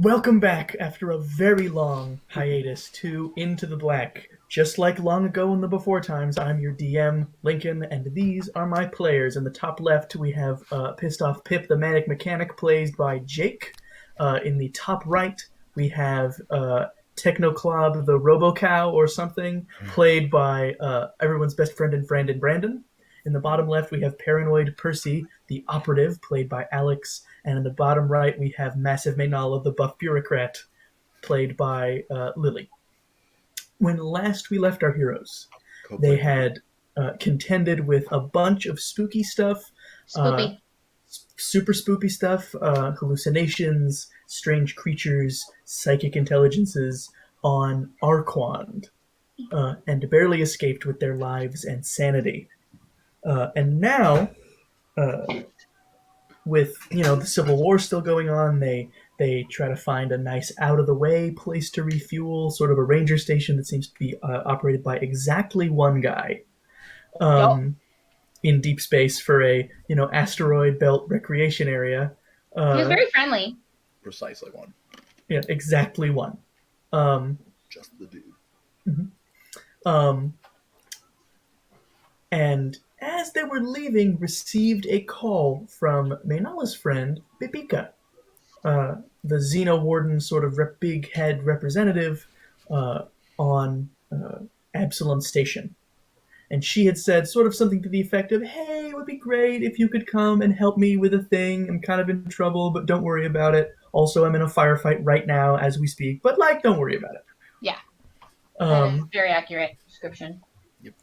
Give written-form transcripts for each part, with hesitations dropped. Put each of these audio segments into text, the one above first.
Welcome back after a very long hiatus to Into the Black. Just like long ago in the before times, I'm your DM, Lincoln, and these are my players. In the top left, we have Pissed Off Pip, the Manic Mechanic, played by Jake. In the top right, we have Technoclob, the Robocow or something, played by everyone's best friend and Brandon. In the bottom left, we have Paranoid Percy, the Operative, played by Alex. And in the bottom right, we have Massive Maynala, the Buff Bureaucrat, played by Lily. When last we left our heroes, they had contended with a bunch of spooky stuff. Spoopy. Super spoopy stuff, hallucinations, strange creatures, psychic intelligences on Arquand, and barely escaped with their lives and sanity. And now, with the Civil War still going on, they try to find a nice out of the way place to refuel, sort of a ranger station that seems to be operated by exactly one guy. In deep space for a asteroid belt recreation area. He was very friendly. Precisely one. Yeah, exactly one. Just the dude. Mm-hmm. And as they were leaving, received a call from Maynala's friend, Bibika, the Xeno Warden sort of big head representative on Absalom Station. And she had said sort of something to the effect of, hey, it would be great if you could come and help me with a thing. I'm kind of in trouble, but don't worry about it. Also, I'm in a firefight right now as we speak, but, don't worry about it. Yeah. That is a very accurate description. Yep.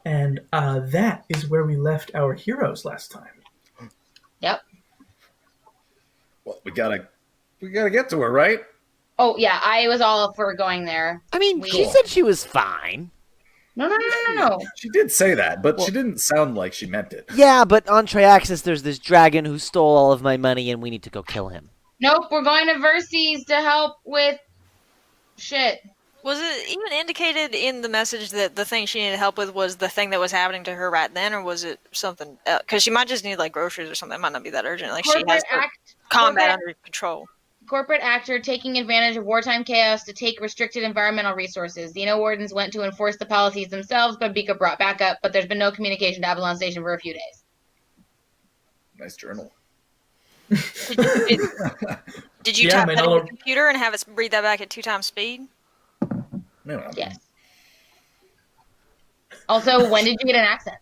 And that is where we left our heroes last time. Yep. Well, we gotta get to her, right? Oh, yeah, I was all for going there. I mean, she said she was fine. No. She did say that, but she didn't sound like she meant it. Yeah, but on Triaxis, there's this dragon who stole all of my money, and we need to go kill him. Nope, we're going to Verces to help with shit. Was it even indicated in the message that the thing she needed help with was the thing that was happening to her right then, or was it something else? Because she might just need, groceries or something. It might not be that urgent. She has combat under control. Corporate actor taking advantage of wartime chaos to take restricted environmental resources. Xeno Wardens went to enforce the policies themselves, but Bika brought backup, but there's been no communication to Avalon Station for a few days. Nice journal. Did you type that on the computer and have it read that back at 2 times speed? No. Yes. Also, when did you get an accent?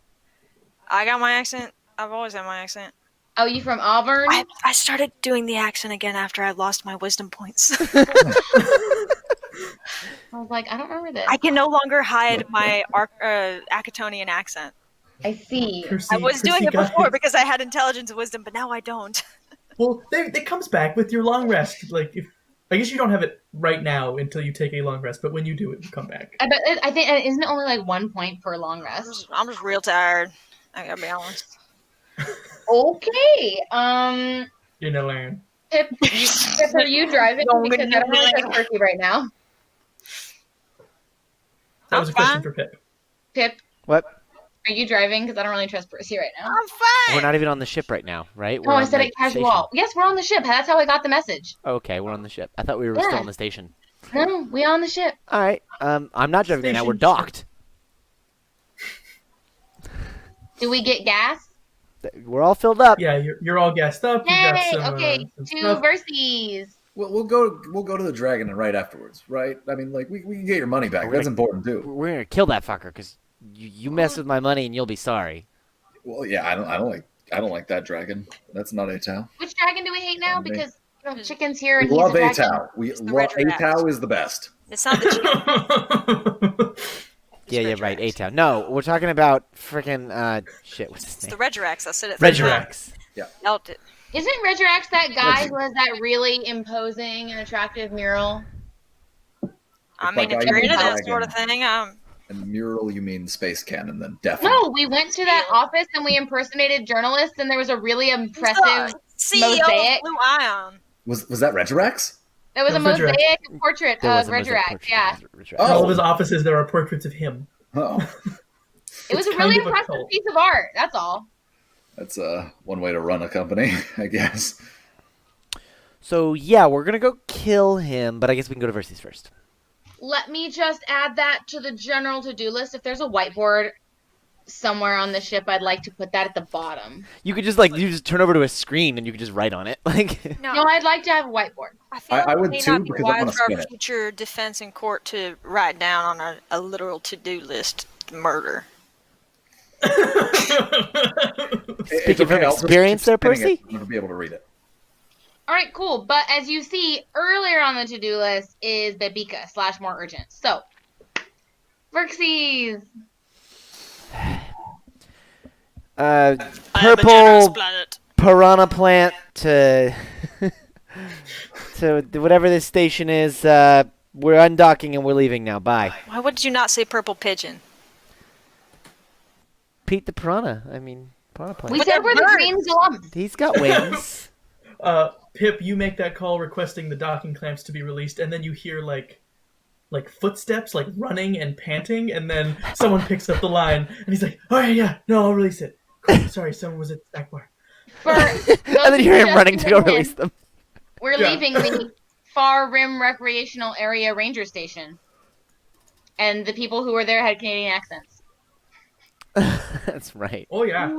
I got my accent. I've always had my accent. Oh, you from Auburn? I started doing the accent again after I lost my wisdom points. I was like, I don't remember this. I can no longer hide my Acatonian accent. I see. I was doing it before because I had intelligence and wisdom, but now I don't. Well, it comes back with your long rest. I guess you don't have it right now until you take a long rest, but when you do, it will come back. I think isn't it only 1 point per long rest? I'm just real tired. I gotta be honest. Okay. You're gonna learn. Pip, are you driving? Because I don't want to Percy right now. That was a question for Pip. Pip. What? Are you driving? Because I don't really trust Percy right now. I'm fine. We're not even on the ship right now, right? I said it casual. Station. Yes, we're on the ship. That's how I got the message. Okay, we're on the ship. I thought we were still on the station. No, we're on the ship. All right. I'm not driving right now. We're docked. Do we get gas? We're all filled up. Yeah, you're all gassed up. Yay! You got some, to Verces. Well, we'll go to the dragon and right afterwards, right? I mean, we can get your money back. That's important too. We're gonna kill that fucker because you mess with my money and you'll be sorry. Well, yeah, I don't like that dragon. That's not Atau. Which dragon do we hate now? Because chicken's here and we love he's a Atau. Atau is the best. It's not the chicken. Yeah, right. Atau. No, we're talking about freaking shit. What's his name? It's the Regirax. I said it. Regirax. Yeah. Isn't Regirax that guy who has that really imposing and attractive mural? I mean, if you're into that sort of thing, And mural, you mean space cannon, then definitely. No, we went to that office and we impersonated journalists, and there was a really impressive mosaic. Blue Ion. Was that Regirax? There was a mosaic portrait of Regirax. Yeah. All of his offices, there are portraits of him. Oh. It was a really impressive piece of art. That's all. That's one way to run a company, I guess. So yeah, we're gonna go kill him, but I guess we can go to Verses first. Let me just add that to the general to-do list. If there's a whiteboard somewhere on the ship, I'd like to put that at the bottom. You could just you just turn over to a screen and you could just write on it. No, I'd like to have a whiteboard. I feel like I it would may too, not be because I wanna wise for spin our it. future defense in court to write down on a literal to-do list murder. Speaking from experience there, Percy? I'm gonna be able to read it. All right, cool. But as you see, earlier on the to-do list is Babika / more urgent. So, Verxes. Purple piranha plant to to whatever this station is. We're undocking and we're leaving now. Bye. Why would you not say purple pigeon? Pete the piranha. I mean, piranha plant. We said we're the green glump. He's got wings. Pip, you make that call requesting the docking clamps to be released, and then you hear like footsteps, like running and panting, and then someone picks up the line, and he's like, "All right, yeah, no, I'll release it. Cool, sorry, someone was at the back bar." And then you hear him running to go release them. We're leaving the Far Rim Recreational Area Ranger Station, and the people who were there had Canadian accents. That's right. Oh yeah.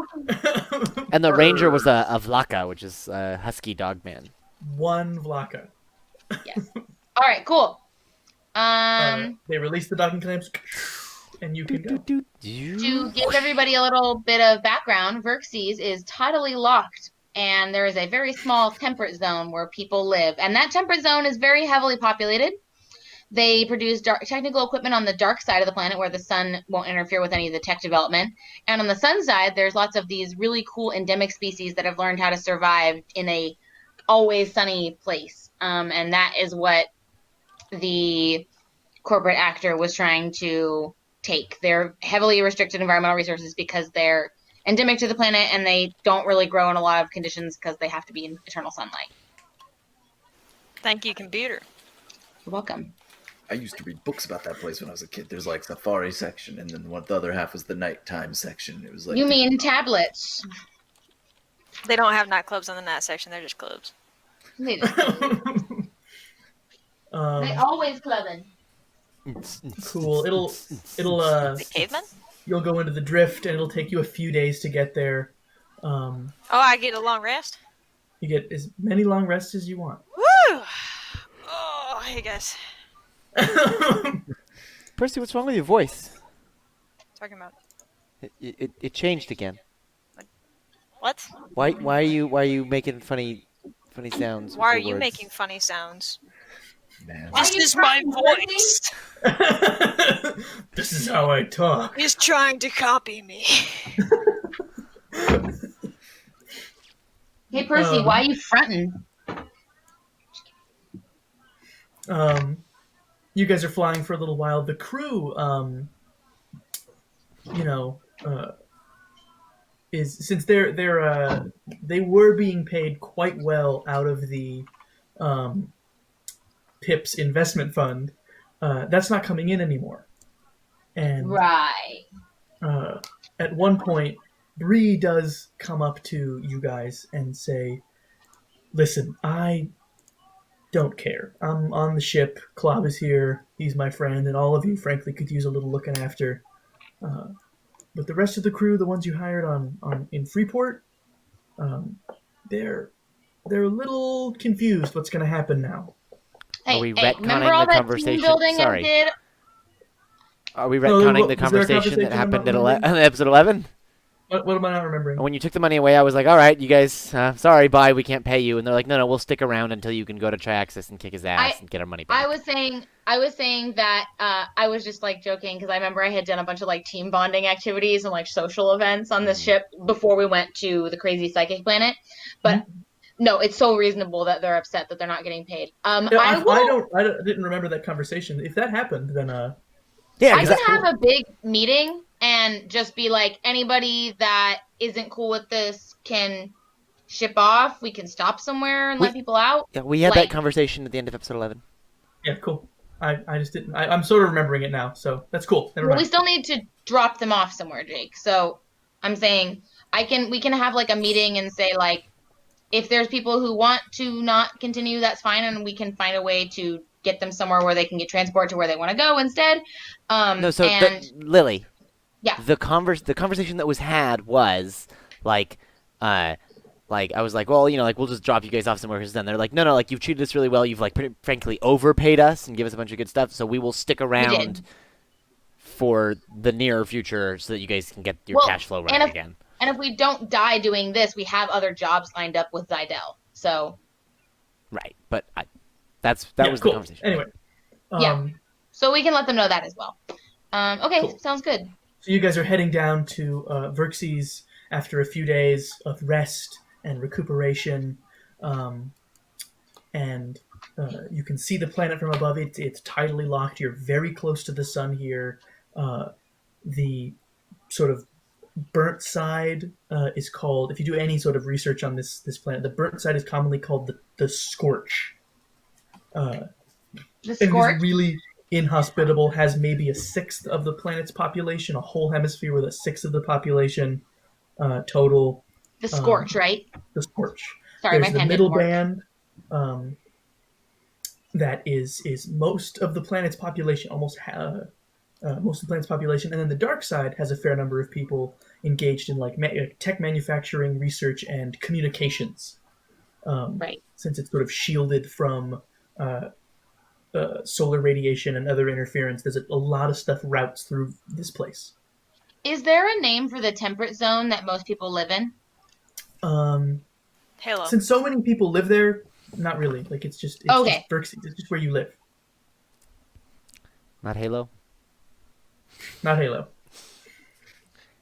And the ranger was a Vlaka, which is a husky dog man. One Vlaka. Yes. All right, cool. They release the docking clamps, and you can go. To give everybody a little bit of background, Verxes is tidally locked, and there is a very small temperate zone where people live. And that temperate zone is very heavily populated. They produce technical equipment on the dark side of the planet where the sun won't interfere with any of the tech development. And on the sun side, there's lots of these really cool endemic species that have learned how to survive in a always sunny place. And that is what the corporate actor was trying to take. They're heavily restricted environmental resources because they're endemic to the planet and they don't really grow in a lot of conditions because they have to be in eternal sunlight. Thank you, computer. You're welcome. I used to read books about that place when I was a kid. There's like safari section, and then the other half was the nighttime section. It was like You mean tablets? They don't have nightclubs on the night section. They're just clubs. They always clubbing. Cool. It'll The cavemen? you'll go into the drift, and it'll take you a few days to get there. Oh, I get a long rest? You get as many long rests as you want. Woo! Oh, hey guys. Percy, what's wrong with your voice? Talking about It changed again. what? Why are you making funny sounds? Why are with you your words? making funny sounds? man. This is my voice. This is how I talk. He's trying to copy me. Hey, Percy, why are you fronting? You guys are flying for a little while. The crew, is since they were being paid quite well out of the Pip's investment fund. That's not coming in anymore. And Right. at one point, Bree does come up to you guys and say, "Listen, I don't care. I'm on the ship. Klob is here. He's my friend, and all of you, frankly, could use a little looking after. But the rest of the crew, the ones you hired in Freeport, they're a little confused. What's going to happen now? Hey, Are we hey, retconning remember all the that conversation? team building Sorry. I did? Are we was retconning there the a conversation conversation that happened I'm not at episode 11? What am I not remembering? When you took the money away, I was like, all right, you guys, sorry, bye, we can't pay you. And they're like, no, we'll stick around until you can go to Triaxis and kick his ass and get our money back. I was saying that I was just like joking because I remember I had done a bunch of like team bonding activities and like social events on this ship before we went to the crazy psychic planet. But no, it's so reasonable that they're upset that they're not getting paid. I didn't remember that conversation. If that happened, then yeah, I can have a big meeting and just be like, anybody that isn't cool with this can ship off. We can stop somewhere and let people out. Yeah, we had that conversation at the end of episode 11. Yeah, cool. I just didn't. I'm sort of remembering it now, so that's cool. Never mind. We still need to drop them off somewhere, Jake. So I'm saying we can have like a meeting and say like, if there's people who want to not continue, that's fine, and we can find a way to get them somewhere where they can get transport to where they want to go instead. No, so And Lily. yeah, The conversation that was had was like, like I was like, well, like we'll just drop you guys off somewhere. Because then they're like, no, like you've treated us really well. You've like frankly overpaid us and give us a bunch of good stuff. So we will stick around for the near future so that you guys can get your cash flow running again. And if we don't die doing this, we have other jobs lined up with Zydell. So. Right, but that was cool. the conversation. Anyway. Yeah. So we can let them know that as well. Okay, cool. Sounds good. So you guys are heading down to Verxes after a few days of rest and recuperation, and you can see the planet from above. It's tidally locked. You're very close to the sun here. The sort of burnt side is called, if you do any sort of research on this planet, the burnt side is commonly called the scorch. The It scorch? is really inhospitable, has maybe a sixth of the planet's population, a whole hemisphere with a sixth of the population total. The scorch, right? The scorch. Sorry, There's my pen the middle didn't work. band that is most of the planet's population, most of the planet's population, and then the dark side has a fair number of people engaged in like tech manufacturing, research, and communications. Right. Since it's sort of shielded from solar radiation and other interference, there's a lot of stuff routes through this place. Is there a name for the temperate zone that most people live in? Halo. Since so many people live there, not really. Like it's just Verxes. It's just where you live. Not Halo. Not Halo.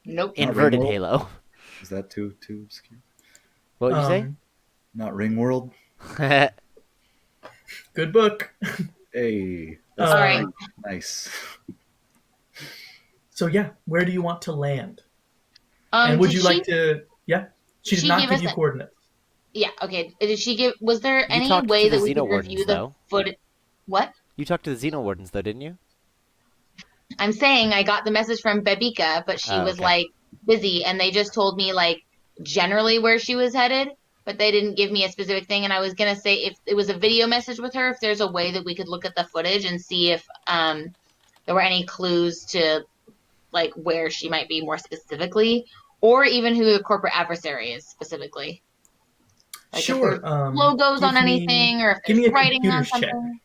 Nope. Inverted Halo. Is that too obscure? What would you say? Not Ringworld. Good book. Hey. All right. Nice. So yeah, where do you want to land? And would you like to? Yeah, she did not give you coordinates. Yeah. Okay. Did she give? Was there any talked way to the that we could Xenowardens, review the though. footage? What? You talked to the Xenowardens, though, didn't you? I'm saying I got the message from Bebika, but she was like busy, and they just told me like generally where she was headed, but they didn't give me a specific thing. And I was gonna say if it was a video message with her, if there's a way that we could look at the footage and see if there were any clues to like where she might be more specifically, or even who the corporate adversary is specifically. Like sure. If there's logos on anything, or if give me there's a writing on computers something. check.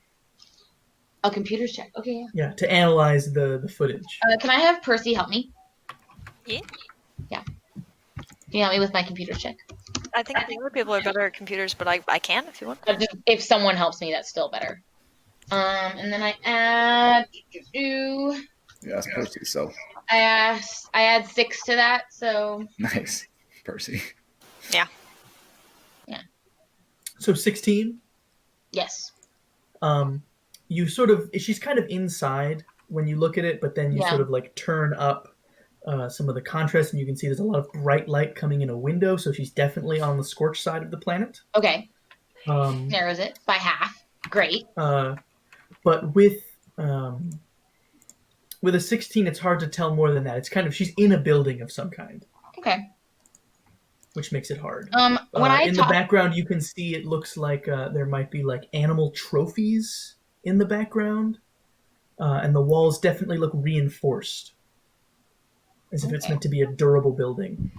A computer's check. Okay. Yeah, to analyze the footage. Can I have Percy help me? Yeah. Yeah. Can you help me with my computer's check? I think the other people are better at computers, but I can if you want. If someone helps me, that's still better. And then I add. Yeah, it's Percy. So I add 6 to that. So nice, Percy. Yeah. Yeah. So 16. Yes. You sort of, she's kind of inside when you look at it, but then you sort of like turn up some of the contrast, and you can see there's a lot of bright light coming in a window. So she's definitely on the scorched side of the planet. Okay. Narrows it by half. Great. But with a 16, it's hard to tell more than that. It's kind of, she's in a building of some kind. Okay. Which makes it hard. When the background, you can see it looks like there might be like animal trophies in the background, and the walls definitely look reinforced, as if it's meant to be a durable building.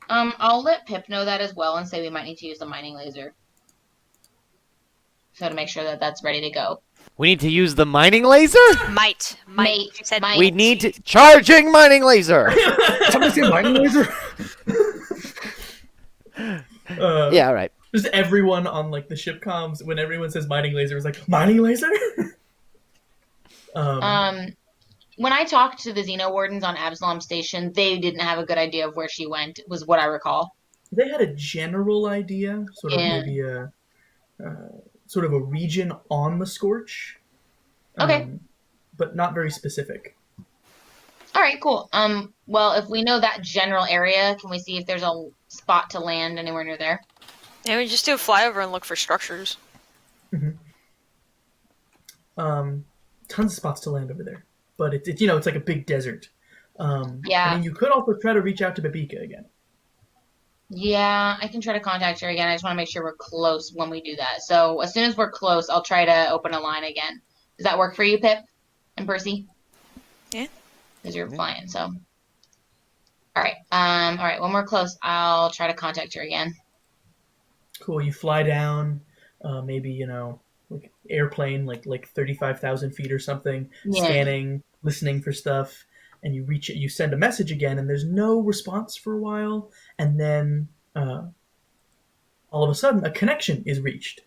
I'll let Pip know that as well, and say we might need to use the mining laser, so to make sure that that's ready to go. We need to use the mining laser? Might. Might. She said Might. We need to... Charging mining laser! Somebody say mining laser? Yeah, all right. Just everyone on like the ship comms, when everyone says mining laser, is like, mining laser? When I talked to the Xenowardens on Absalom Station, they didn't have a good idea of where she went, was what I recall. They had a general idea, sort of maybe a sort of a region on the Scorch. Okay. But not very specific. All right, cool. Well, if we know that general area, can we see if there's a spot to land anywhere near there? Yeah, we just do a flyover and look for structures. Mm-hmm. Tons of spots to land over there, but it's it's like a big desert. Yeah. I mean, you could also try to reach out to Babika again. Yeah, I can try to contact her again. I just want to make sure we're close when we do that. So as soon as we're close, I'll try to open a line again. Does that work for you, Pip and Percy? Yeah. Because you're Yeah. flying, so. All right. All right. When we're close, I'll try to contact her again. Cool. You fly down, maybe like airplane, like 35,000 feet or something, Yeah. scanning, listening for stuff, and you reach it. You send a message again, and there's no response for a while, and then all of a sudden, a connection is reached.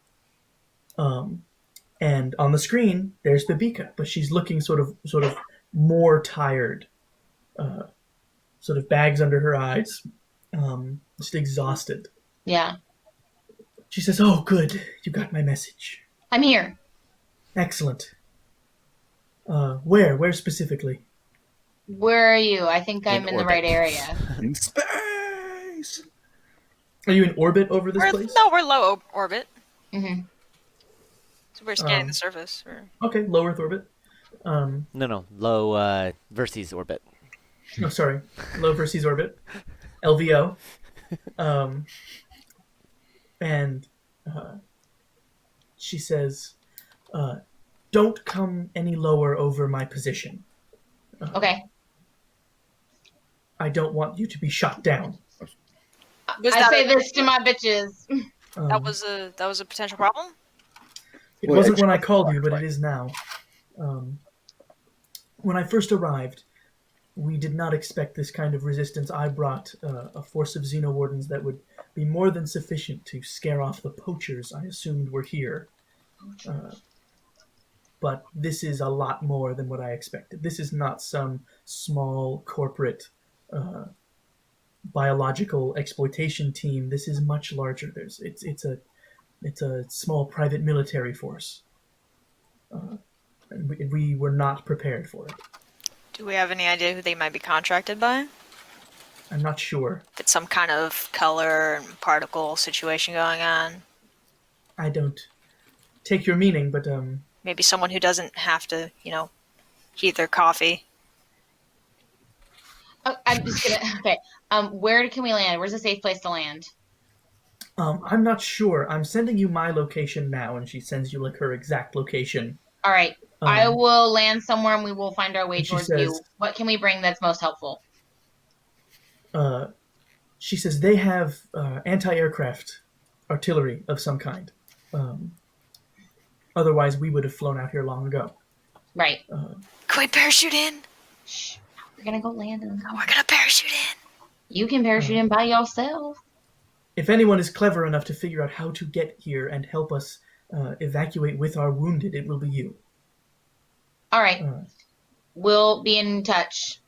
And on the screen, there's Babika, but she's looking sort of more tired, sort of bags under her eyes, just exhausted. Yeah. She says, "Oh, good, you got my message. I'm here. Excellent. Where specifically? Where are you? I think I'm in the right orbit. area. In space. Are you in orbit over this place? No, we're low orbit. hmm So we're scanning the surface. Okay, low Earth orbit. No, low versus orbit. Oh, sorry, low versus orbit, LVO. And she says, "Don't come any lower over my position. Okay. I don't want you to be shot down." I say this to my bitches. That was a potential problem. It Well, wasn't when I actually, called you, but it is now. When I first arrived, we did not expect this kind of resistance. I brought a force of Xenowardens that would be more than sufficient to scare off the poachers I assumed were here. But this is a lot more than what I expected. This is not some small corporate biological exploitation team. This is much larger. It's a small private military force. And we were not prepared for it. Do we have any idea who they might be contracted by? I'm not sure. If it's some kind of color and particle situation going on. I don't take your meaning, but Maybe someone who doesn't have to, heat their coffee. Oh, I'm just gonna. Okay. Where can we land? Where's a safe place to land? I'm not sure. I'm sending you my location now, and she sends you like her exact location. All right. I will land somewhere, and we will find our way and she towards says- you. What can we bring that's most helpful? She says they have anti-aircraft artillery of some kind. Otherwise, we would have flown out here long ago. Right. Can we parachute in? Shh. We're gonna go land. We're gonna parachute in. You can parachute in by yourself. If anyone is clever enough to figure out how to get here and help us evacuate with our wounded, it will be you. All right. We'll be in touch.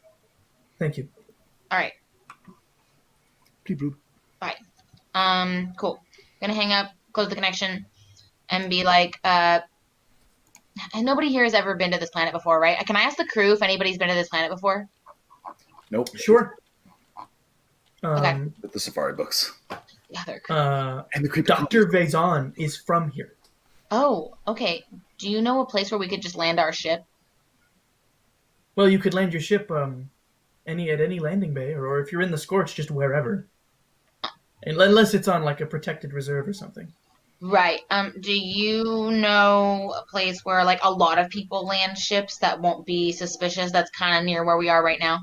Thank you. All right. Bleep, bloop. Bye. Cool. Gonna hang up, close the connection, and be like, and nobody here has ever been to this planet before, right? Can I ask the crew if anybody's been to this planet before? Nope. Sure. Okay. With the safari books. Yeah, they're crew. And the creepy Dr. Vezon is from here. Oh, okay. Do you know a place where we could just land our ship? Well, you could land your ship at any landing bay, or if you're in the Scorch, just wherever. Unless it's on like a protected reserve or something. Right. Do you know a place where like a lot of people land ships that won't be suspicious? That's kind of near where we are right now.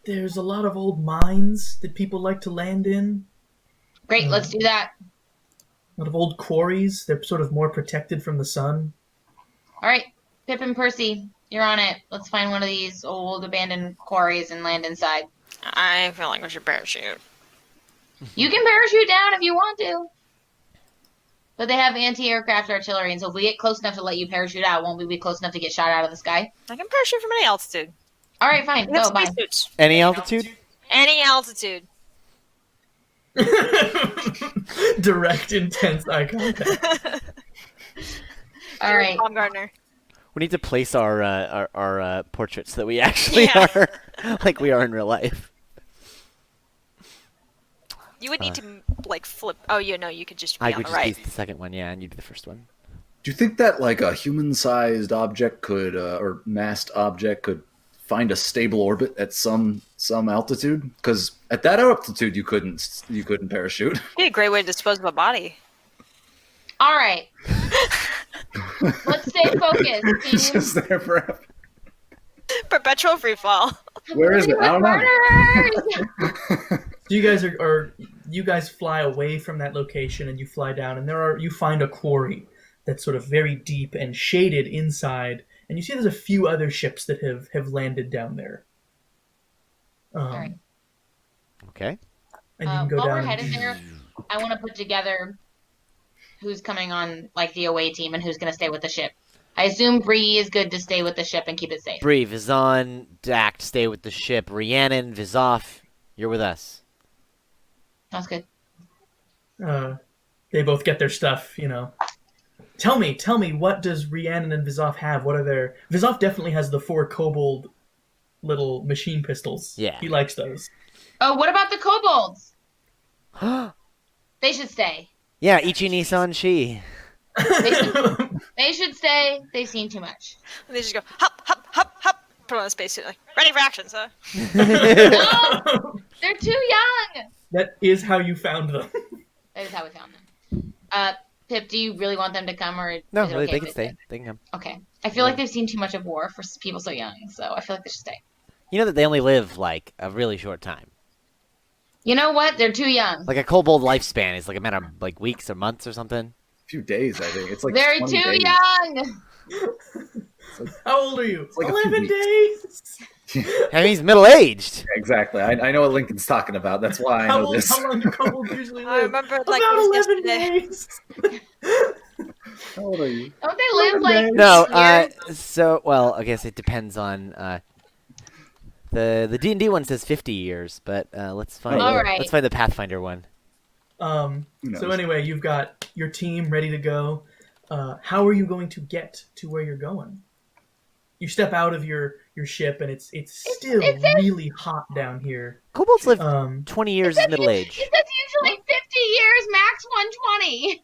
There's a lot of old mines that people like to land in. Great, let's do that. A lot of old quarries. They're sort of more protected from the sun. All right, Pip and Percy, you're on it. Let's find one of these old abandoned quarries and land inside. I feel like we should parachute. You can parachute down if you want to. But they have anti-aircraft artillery, and so if we get close enough to let you parachute out, won't we be close enough to get shot out of the sky? I can parachute from any altitude. All right, fine. We have Go, bye. spacesuits. Any altitude? Any altitude. Direct, intense eye contact. All right. Tom Gardner. We need to place our portraits so that we actually are like we are in real life. You would need to like flip. Oh, you could just be I on would the just right. be the second one, yeah, and you do the first one. Do you think that like a human-sized object could, or massed object could find a stable orbit at some altitude? Because at that altitude, you couldn't parachute. Be a great way to dispose of a body. All right. Let's stay focused, It's team. just there forever. Perpetual free fall. Where is it? I don't know. So you guys fly away from that location and you fly down, and you find a quarry that's sort of very deep and shaded inside, and you see there's a few other ships that have landed down there. right. Okay. And you can go while down. we're headed there, I want to put together who's coming on like the away team and who's going to stay with the ship. I assume Bree is good to stay with the ship and keep it safe. Bree, Vizan, Dact, stay with the ship. Rhiannon, Vizoff, you're with us. Sounds good. They both get their stuff, you know. Tell me, what does Rhiannon and Vizoff have? What are their... Vizoff definitely has the 4 kobold little machine pistols. Yeah. He likes those. Oh, what about the kobolds? They should stay. Yeah, Ichi Nissan Shi. They should stay. They've seen too much. And they just go hop, hop, hop, hop. Put on a spacesuit, like ready for action, sir. No, they're too young. That is how you found them. That is how we found them. Pip, do you really want them to come, or No, is it really, okay they if can stay. They can come. Okay. I feel like they've seen too much of war for people so young, so I feel like they should stay. You know that they only live, like, a really short time. You know what? They're too young. Like, a kobold lifespan is, like, a matter of, like, weeks or months or something. A few days, I think. It's like They're 20 too days. young. How old are you? like a few 11 weeks. days. I mean, he's middle-aged. Exactly. I know what Lincoln's talking about. That's why I know this. How long do kobolds usually live? I remember like About it was 11 yesterday. days. How old are you? Don't they live like No, years? so, well, I guess it depends on, the D&D one says 50 years, but, let's find, All right. let's find the Pathfinder one. So knows? anyway, you've got your team ready to go. How are you going to get to where you're going? You step out of your ship, and it's still really hot down here. Kobolds live Um, 20 years is middle age. It says usually 50 years, max 120.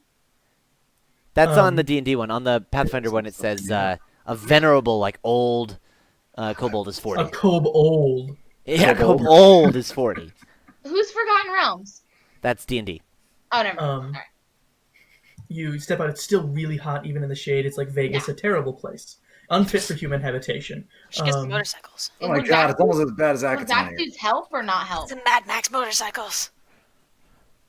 That's on Um, the D&D one. On the Pathfinder one, it says a venerable, like old kobold is 40. a kobold. Yeah, kobold. kobold is 40. Who's Forgotten Realms? That's D&D. Oh, never mind. Um, All right. You step out. It's still really hot, even in the shade. It's like Vegas, a terrible place, unfit for human habitation. She gets the motorcycles. Oh my god, it's almost as bad as Would Akaton back here. suits help or not help? The Mad Max motorcycles.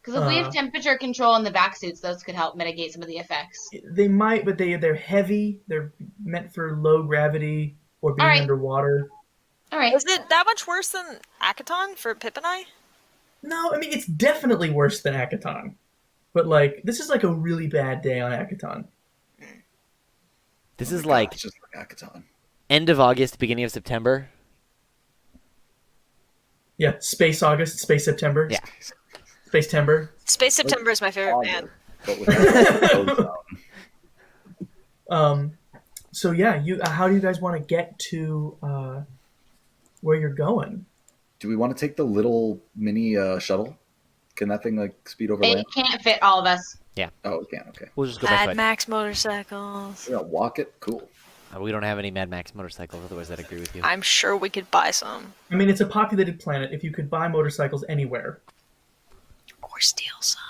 Because if we have temperature control in the back suits, those could help mitigate some of the effects. They might, but they're heavy. They're meant for low gravity or being Alright. underwater. All right. Is it that much worse than Akaton for Pip and I? No, I mean it's definitely worse than Akaton. But like this is like a really bad day on Akaton. This Oh is my like God, it's just like Akaton. end of August, beginning of September. Yeah, Space August, Space September. Yeah. Space Timber. Space September is my favorite band. But without ozone. So yeah, how do you guys want to get to where you're going? Do we want to take the little mini shuttle? Can that thing like speed over It land? can't fit all of us. Oh, it can. Okay. We'll just go by Mad foot. Max motorcycles. Yeah, walk it. Cool. We don't have any Mad Max motorcycles, otherwise I'd agree with you. I'm sure we could buy some. I mean, it's a populated planet. If you could buy motorcycles anywhere, Or steal some.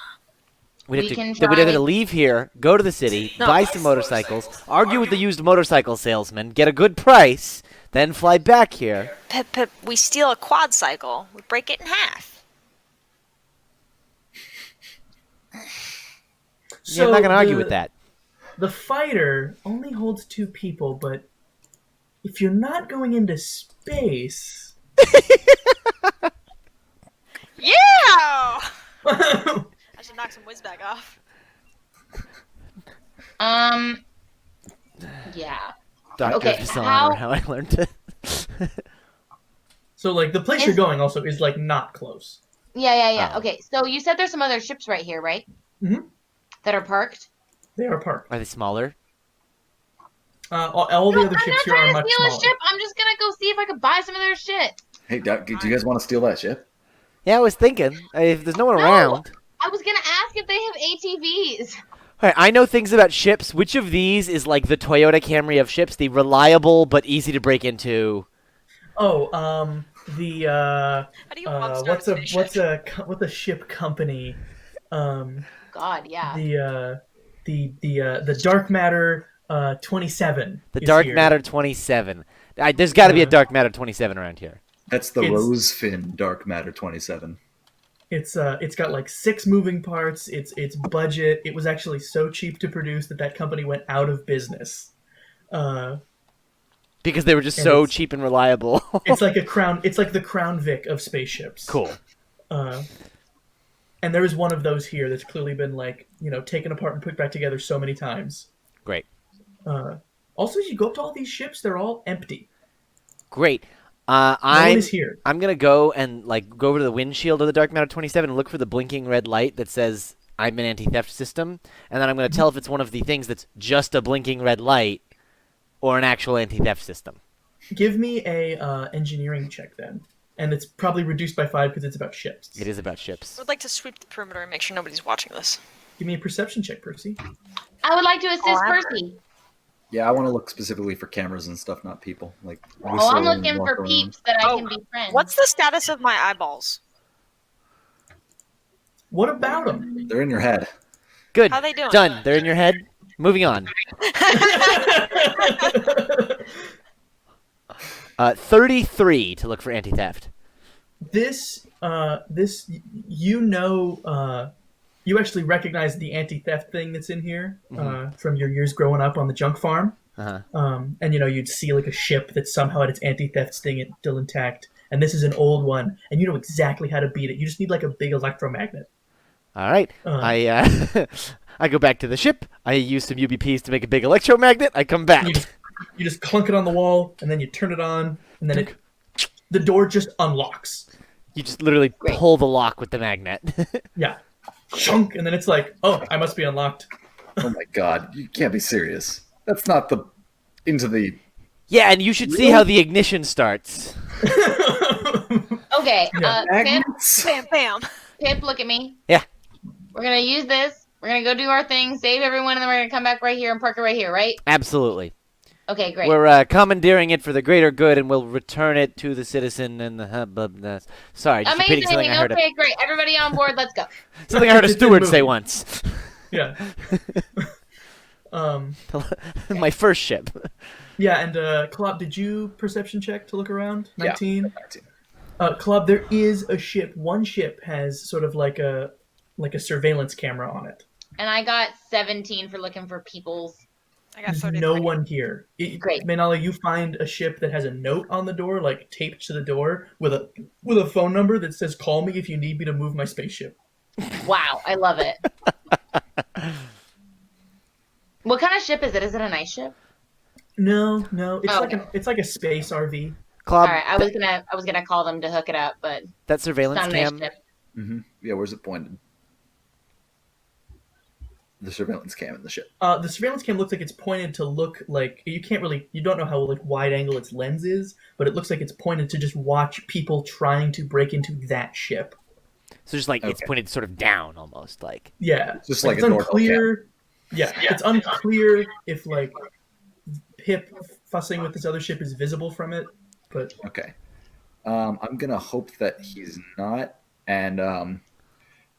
We'd We have can to, we'd try. have to leave here, go to the city, No. buy some motorcycles, argue with the used motorcycle salesman, get a good price, then fly back here. Pip, we steal a quad cycle. We break it in half. Yeah, I'm not going to argue with that. The fighter only holds 2 people, but if you're not going into space, Yeah! I should knock some whiz back off. Yeah. Dr. Okay, Fasson, how- or how I learned to... so like the place you're going also is like not close. Yeah. Oh. Okay, so you said there's some other ships right here, right? Mhm. That are parked. They are parked. Are they smaller? All the No, other I'm ships not here trying are to much steal smaller. a ship. I'm just gonna go see if I could buy some of their shit. Hey, Doc, do you guys want to steal that ship? Yeah, I was thinking, if there's no one No. around... I was gonna ask if they have ATVs. Alright, I know things about ships. Which of these is like the Toyota Camry of ships, the reliable but easy to break into? The How do you start what's a a spaceship? what's a ship company? Um, God, yeah. the Dark Matter 27 The is Dark here. Matter 27. There's got to be a Dark Matter 27 around here. That's the It's- Rosefin Dark Matter 27. It's got like 6 moving parts. Its budget. It was actually so cheap to produce that company went out of business. Because they were just And so it's- cheap and reliable. It's like a crown. It's like the Crown Vic of spaceships. Cool. And there is one of those here that's clearly been like taken apart and put back together so many times. Great. Also, as you go up to all these ships, they're all empty. Great. No one is here. I'm gonna go and go over to the windshield of the Dark Matter 27 and look for the blinking red light that says I'm an anti-theft system, and then I'm gonna tell if it's one of the things that's just a blinking red light or an actual anti-theft system. Give me a engineering check then, and it's probably reduced by 5 because it's about ships. It is about ships. I would like to sweep the perimeter and make sure nobody's watching this. Give me a perception check, Percy. I would like to assist Elaborate. Percy. Yeah, I want to look specifically for cameras and stuff, not people. Like Oh, I'm whistle and looking walk for around. peeps that I Oh, can befriend. What's the status of my eyeballs? What about them? They're in your head. Good. How they doing? Done. They're in your head. Moving on. 33 to look for anti-theft. This you actually recognize the anti-theft thing that's in here from your years growing up on the junk farm. Uh-huh. And you'd see like a ship that somehow had its anti-theft thing still intact, and this is an old one, and you know exactly how to beat it. You just need like a big electromagnet. All right. I go back to the ship. I use some UBPs to make a big electromagnet. I come back. You just clunk it on the wall, and then you turn it on, and then the door just unlocks. You just literally pull the lock with the magnet. Yeah, chunk, and then it's like, oh, I must be unlocked. Oh my god, you can't be serious. That's not the into the. Yeah, and you should see how the ignition starts. Okay, Yeah. Pip, Magnets? Bam, bam. Pip, look at me. Yeah. We're gonna use this. We're gonna go do our thing, save everyone, and then we're gonna come back right here and park it right here, right? Absolutely. Okay, great. We're commandeering it for the greater good, and we'll return it to the citizen and the. Sorry, just repeating Amazing. something I heard. Okay, great. Everybody on board. Let's go. Something I heard a It's in steward the say movie. once. Yeah. My first ship. Yeah, and Klopp, did you perception check to look around? 19? 19. Klopp, there is a ship. One ship has sort of like a surveillance camera on it. And I got 17 for looking for peoples. I got There's 33. no one here. Great. Manala, you find a ship that has a note on the door, like taped to the door, with a phone number that says, "Call me if you need me to move my spaceship." Wow, I love it. What kind of ship is it? Is it a nice ship? No, it's Oh, it's like a space RV. Club, All right, I was gonna call them to hook it up, but that it's surveillance not a nice cam. ship. Mm-hmm. Yeah, where's it pointed? The surveillance cam in the ship. The surveillance cam looks like it's pointed to look like you don't know how like wide angle its lens is, but it looks like it's pointed to just watch people trying to break into that ship. So just like it's Okay. pointed sort of down, almost like. Yeah, Just like it's a doorbell unclear. Yeah, it's unclear if like Pip fussing with this other ship is visible from it, but Okay. I'm gonna hope that he's not. And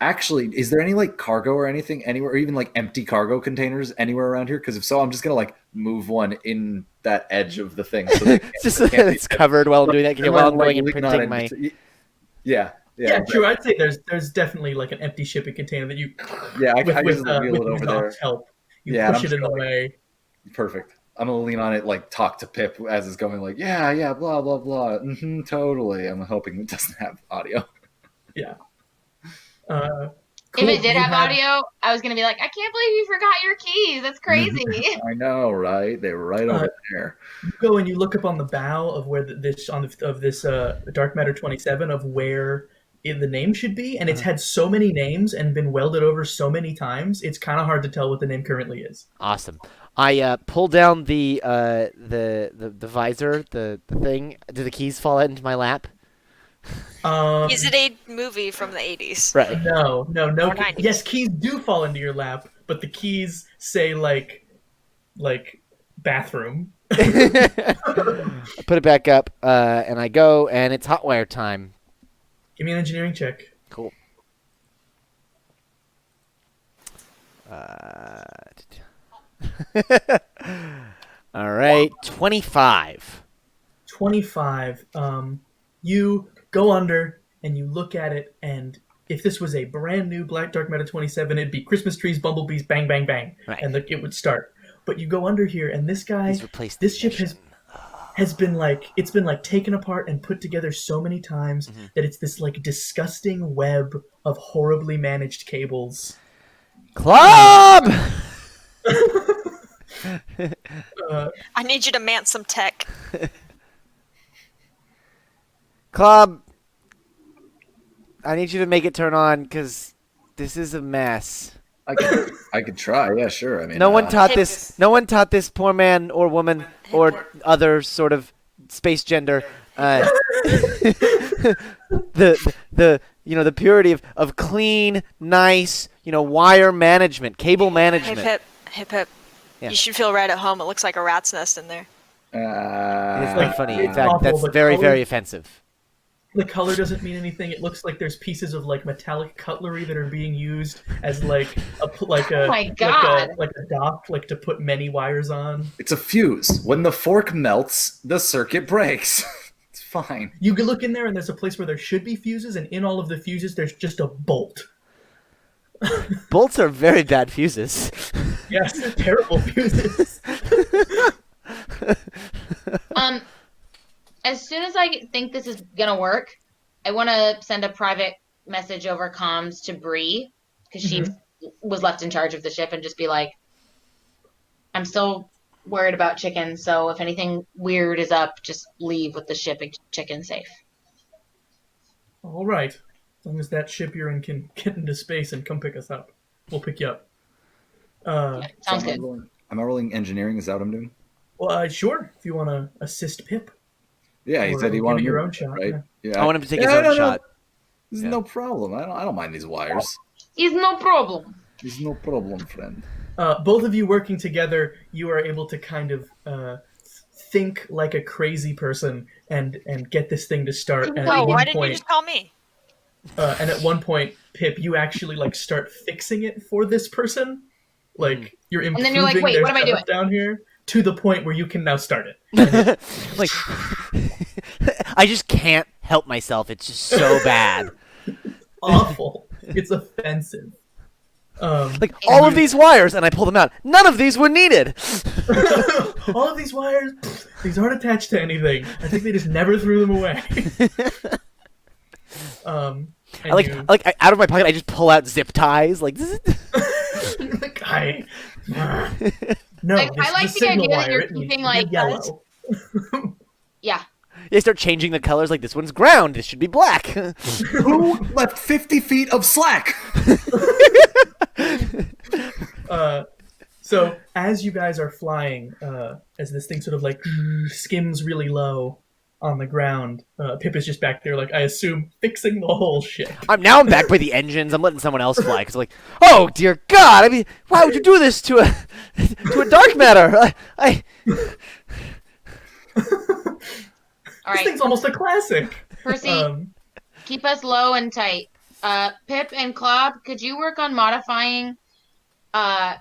actually, is there any like cargo or anything anywhere, or even like empty cargo containers anywhere around here? Because if so, I'm just gonna like move one in that edge of the thing. So It's just it's covered while I'm doing that. While I'm going and printing my. Yeah. true. I'd say there's definitely like an empty shipping container that you Yeah, I with just wheel it over there. Knox help you Yeah, and push I'm it in the just way. Perfect. I'm gonna lean on it, like talk to Pip as it's going, like blah blah blah. Totally. I'm hoping it doesn't have audio. Yeah. If it did have audio, I was gonna be like, I can't believe you forgot your keys. That's crazy. I know, right? They were right over there. You go and you look up on the bow of where this Dark Matter 27 of where the name should be, and it's had so many names and been welded over so many times, it's kind of hard to tell what the name currently is. Awesome. I pull down the visor, the thing. Do the keys fall into my lap? Is it a movie from the 80s? Right. No. Or 90s. Yes, keys do fall into your lap, but the keys say like bathroom. I put it back up, and I go, and it's hotwire time. Give me an engineering check. Cool. All right, 25. 25. You go under and you look at it, and if this was a brand new Black Dark Matter 27, it'd be Christmas trees, bumblebees, bang, bang, bang, Right. and it would start. But you go under here, and this guy, He's replaced this the ship mission. has been like, it's been like taken apart and put together so many times that it's this like disgusting web of horribly managed cables. Club! I need you to man some tech. Club, I need you to make it turn on because this is a mess. I could try. Yeah, sure. I mean, No one taught Hey, this. No one taught this poor man or woman or other sort of space gender the purity of clean, nice, wire management, cable management. Hey Pip. Yeah. You should feel right at home. It looks like a rat's nest in there. It's not funny. In it's fact, awful, that's but very, color- very offensive. The color doesn't mean anything. It looks like there's pieces of like metallic cutlery that are being used as like a Oh my God. like a dock, like to put many wires on. It's a fuse. When the fork melts, the circuit breaks. It's fine. You can look in there, and there's a place where there should be fuses, and in all of the fuses, there's just a bolt. Bolts are very bad fuses. Yes, they're terrible fuses. As soon as I think this is gonna work, I want to send a private message over comms to Bree because she was left in charge of the ship, and just be like, "I'm still worried about chicken, so if anything weird is up, just leave with the ship and chicken safe." All right, as long as that ship you're in can get into space and come pick us up, we'll pick you up. Sounds So good. Am I rolling engineering? Is that what I'm doing? Well, sure. If you want to assist Pip, Yeah, he Or said he give wanted it your to, own shot, right? Yeah. I want him to take his Yeah, own no, no. shot. There's Yeah. no problem. I don't mind these wires. Is no problem. There's no problem, friend. both of you working together, you are able to kind of think like a crazy person and get this thing to start. And Whoa, at why one didn't you point, just call me? and at one point, Pip, you actually like start fixing it for this person. Like you're improving then you're like, "Wait, their what am I setup doing?" down here to the point where you can now start it. Like, I just can't help myself. It's just so bad. Awful. It's offensive. Like all of these wires, and I pull them out. None of these were needed. All of these wires, these aren't attached to anything. I think they just never threw them away. And Out of my pocket, I just pull out zip ties. Like, like, no, Like, this I like is the signal idea that wire. you're It needs keeping, to be like, yellow. Yeah. they start changing the colors. Like, this one's ground. This should be black. Who left 50 feet of slack? So as you guys are flying, as this thing sort of like skims really low on the ground, Pip is just back there, like I assume, fixing the whole ship. I'm back by the engines. I'm letting someone else fly because, like, oh dear God! I mean, why would you do this to a dark matter? All This right. thing's almost a classic. Percy, keep us low and tight. Pip and Clob, could you work on modifying the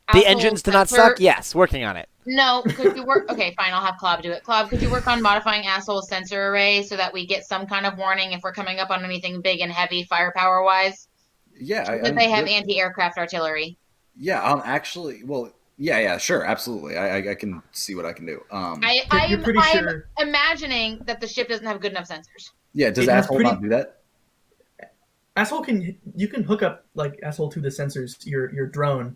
Asshole engines to not sensor? suck. Yes, working on it. No, could you work? Okay, fine. I'll have Clob do it. Clob, could you work on modifying Asshole sensor array so that we get some kind of warning if we're coming up on anything big and heavy firepower wise? Yeah, That they have anti-aircraft artillery. Yeah, actually, well, yeah, sure, absolutely. I can see what I can do. You're pretty sure. I'm imagining that the ship doesn't have good enough sensors. Yeah, does It has asshole pretty- not do that? Asshole you can hook up like Asshole to the sensors, your drone.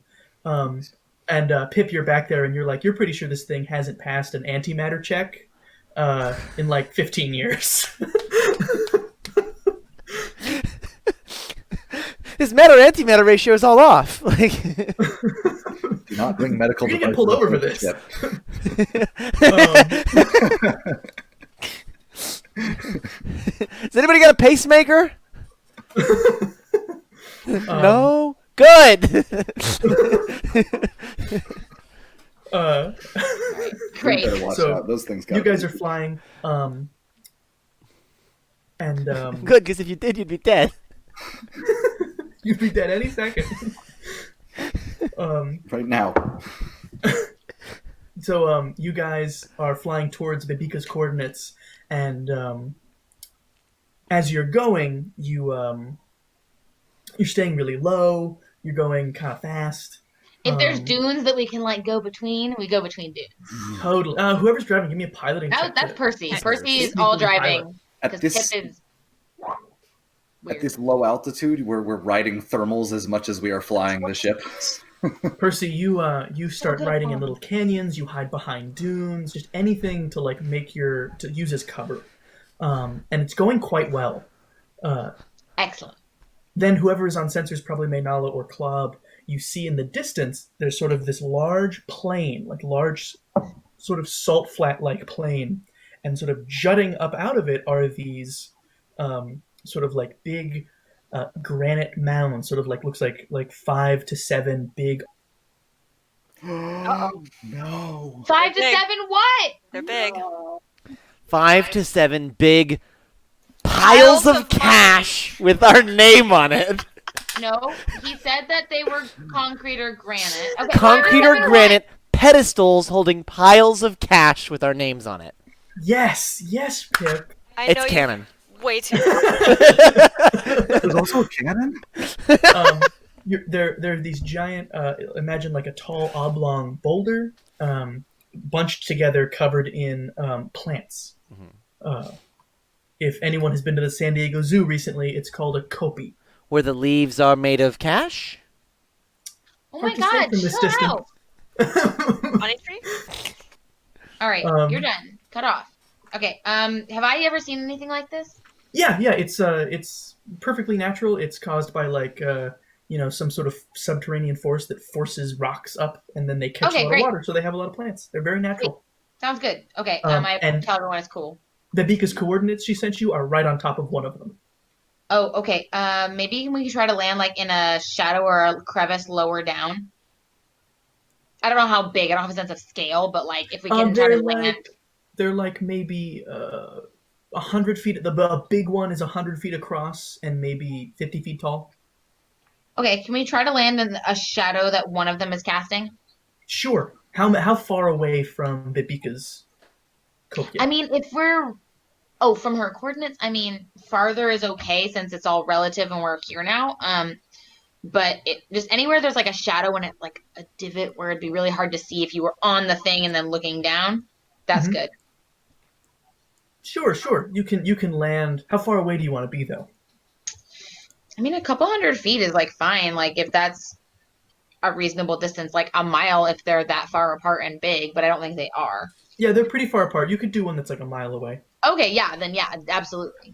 And Pip, you're back there, and you're pretty sure this thing hasn't passed an antimatter check in like 15 years. This matter-antimatter ratio is all off. Like, Do not bring medical You're gonna get devices pulled over for on the this. ship. has anybody got a pacemaker? No. Good. great. You better watch So, out. Those things You guys are flying, and Good, because if you did, you'd be dead. you'd be dead any second. right now. So you guys are flying towards Babika's coordinates, and as you're going, you're staying really low. You're going kind of fast. If there's dunes that we can like go between, we go between dunes. Totally. Whoever's driving, give me a piloting check. That's Percy. Percy's Sneaky all pilot. driving At because this Pip is at weird. this low altitude, we're riding thermals as much as we are flying the ship. Percy, you start good riding in one. little canyons. You hide behind dunes. Just anything to like to use as cover, and it's going quite well. Excellent. Then whoever is on sensors, probably Maynala or Klob, you see in the distance there's sort of this large plain, like large sort of salt flat like plain, and sort of jutting up out of it are these sort of like big granite mounds, sort of like looks like 5 to 7 big. No. 5 to big. 7 what? They're big. 5 to 7 big piles of cash with our name on it. No, he said that they were concrete or granite. Okay, 5 Concrete to or 7 granite pedestals holding piles of cash with our names on it. Yes, Pip. I It's know canon. you way too. There's also a cannon? There are these giant. Imagine like a tall oblong boulder, bunched together, covered in plants. If anyone has been to the San Diego Zoo recently, it's called a kopi. Where the leaves are made of cash? Oh my Hard to say god, from this chill distance. out. Funny tree? All right, Um, you're done. Cut off. Okay. Have I ever seen anything like this? Yeah, it's perfectly natural. It's caused by like some sort of subterranean force that forces rocks up, and then they catch Okay, a lot great. of water, so they have a lot of plants. They're very natural. Sounds good. Okay. I and- tell everyone it's cool. Babika's coordinates she sent you are right on top of one of them. Oh, okay. Maybe we could try to land like in a shadow or a crevice lower down. I don't know how big. I don't have a sense of scale, but like if we can try to land. They're like maybe 100 feet. The big one is 100 feet across and maybe 50 feet tall. Okay, can we try to land in a shadow that one of them is casting? Sure. How far away from Babika's kopia? I mean, if we're from her coordinates, I mean, farther is okay since it's all relative and we're here now. But just anywhere there's like a shadow and it like a divot where it'd be really hard to see if you were on the thing and then looking down. That's good. Sure. You can land. How far away do you want to be though? I mean, a couple 100 feet is like fine. Like if that's a reasonable distance, like a mile if they're that far apart and big, but I don't think they are. Yeah, they're pretty far apart. You could do one that's like a mile away. Okay, yeah, then yeah, absolutely.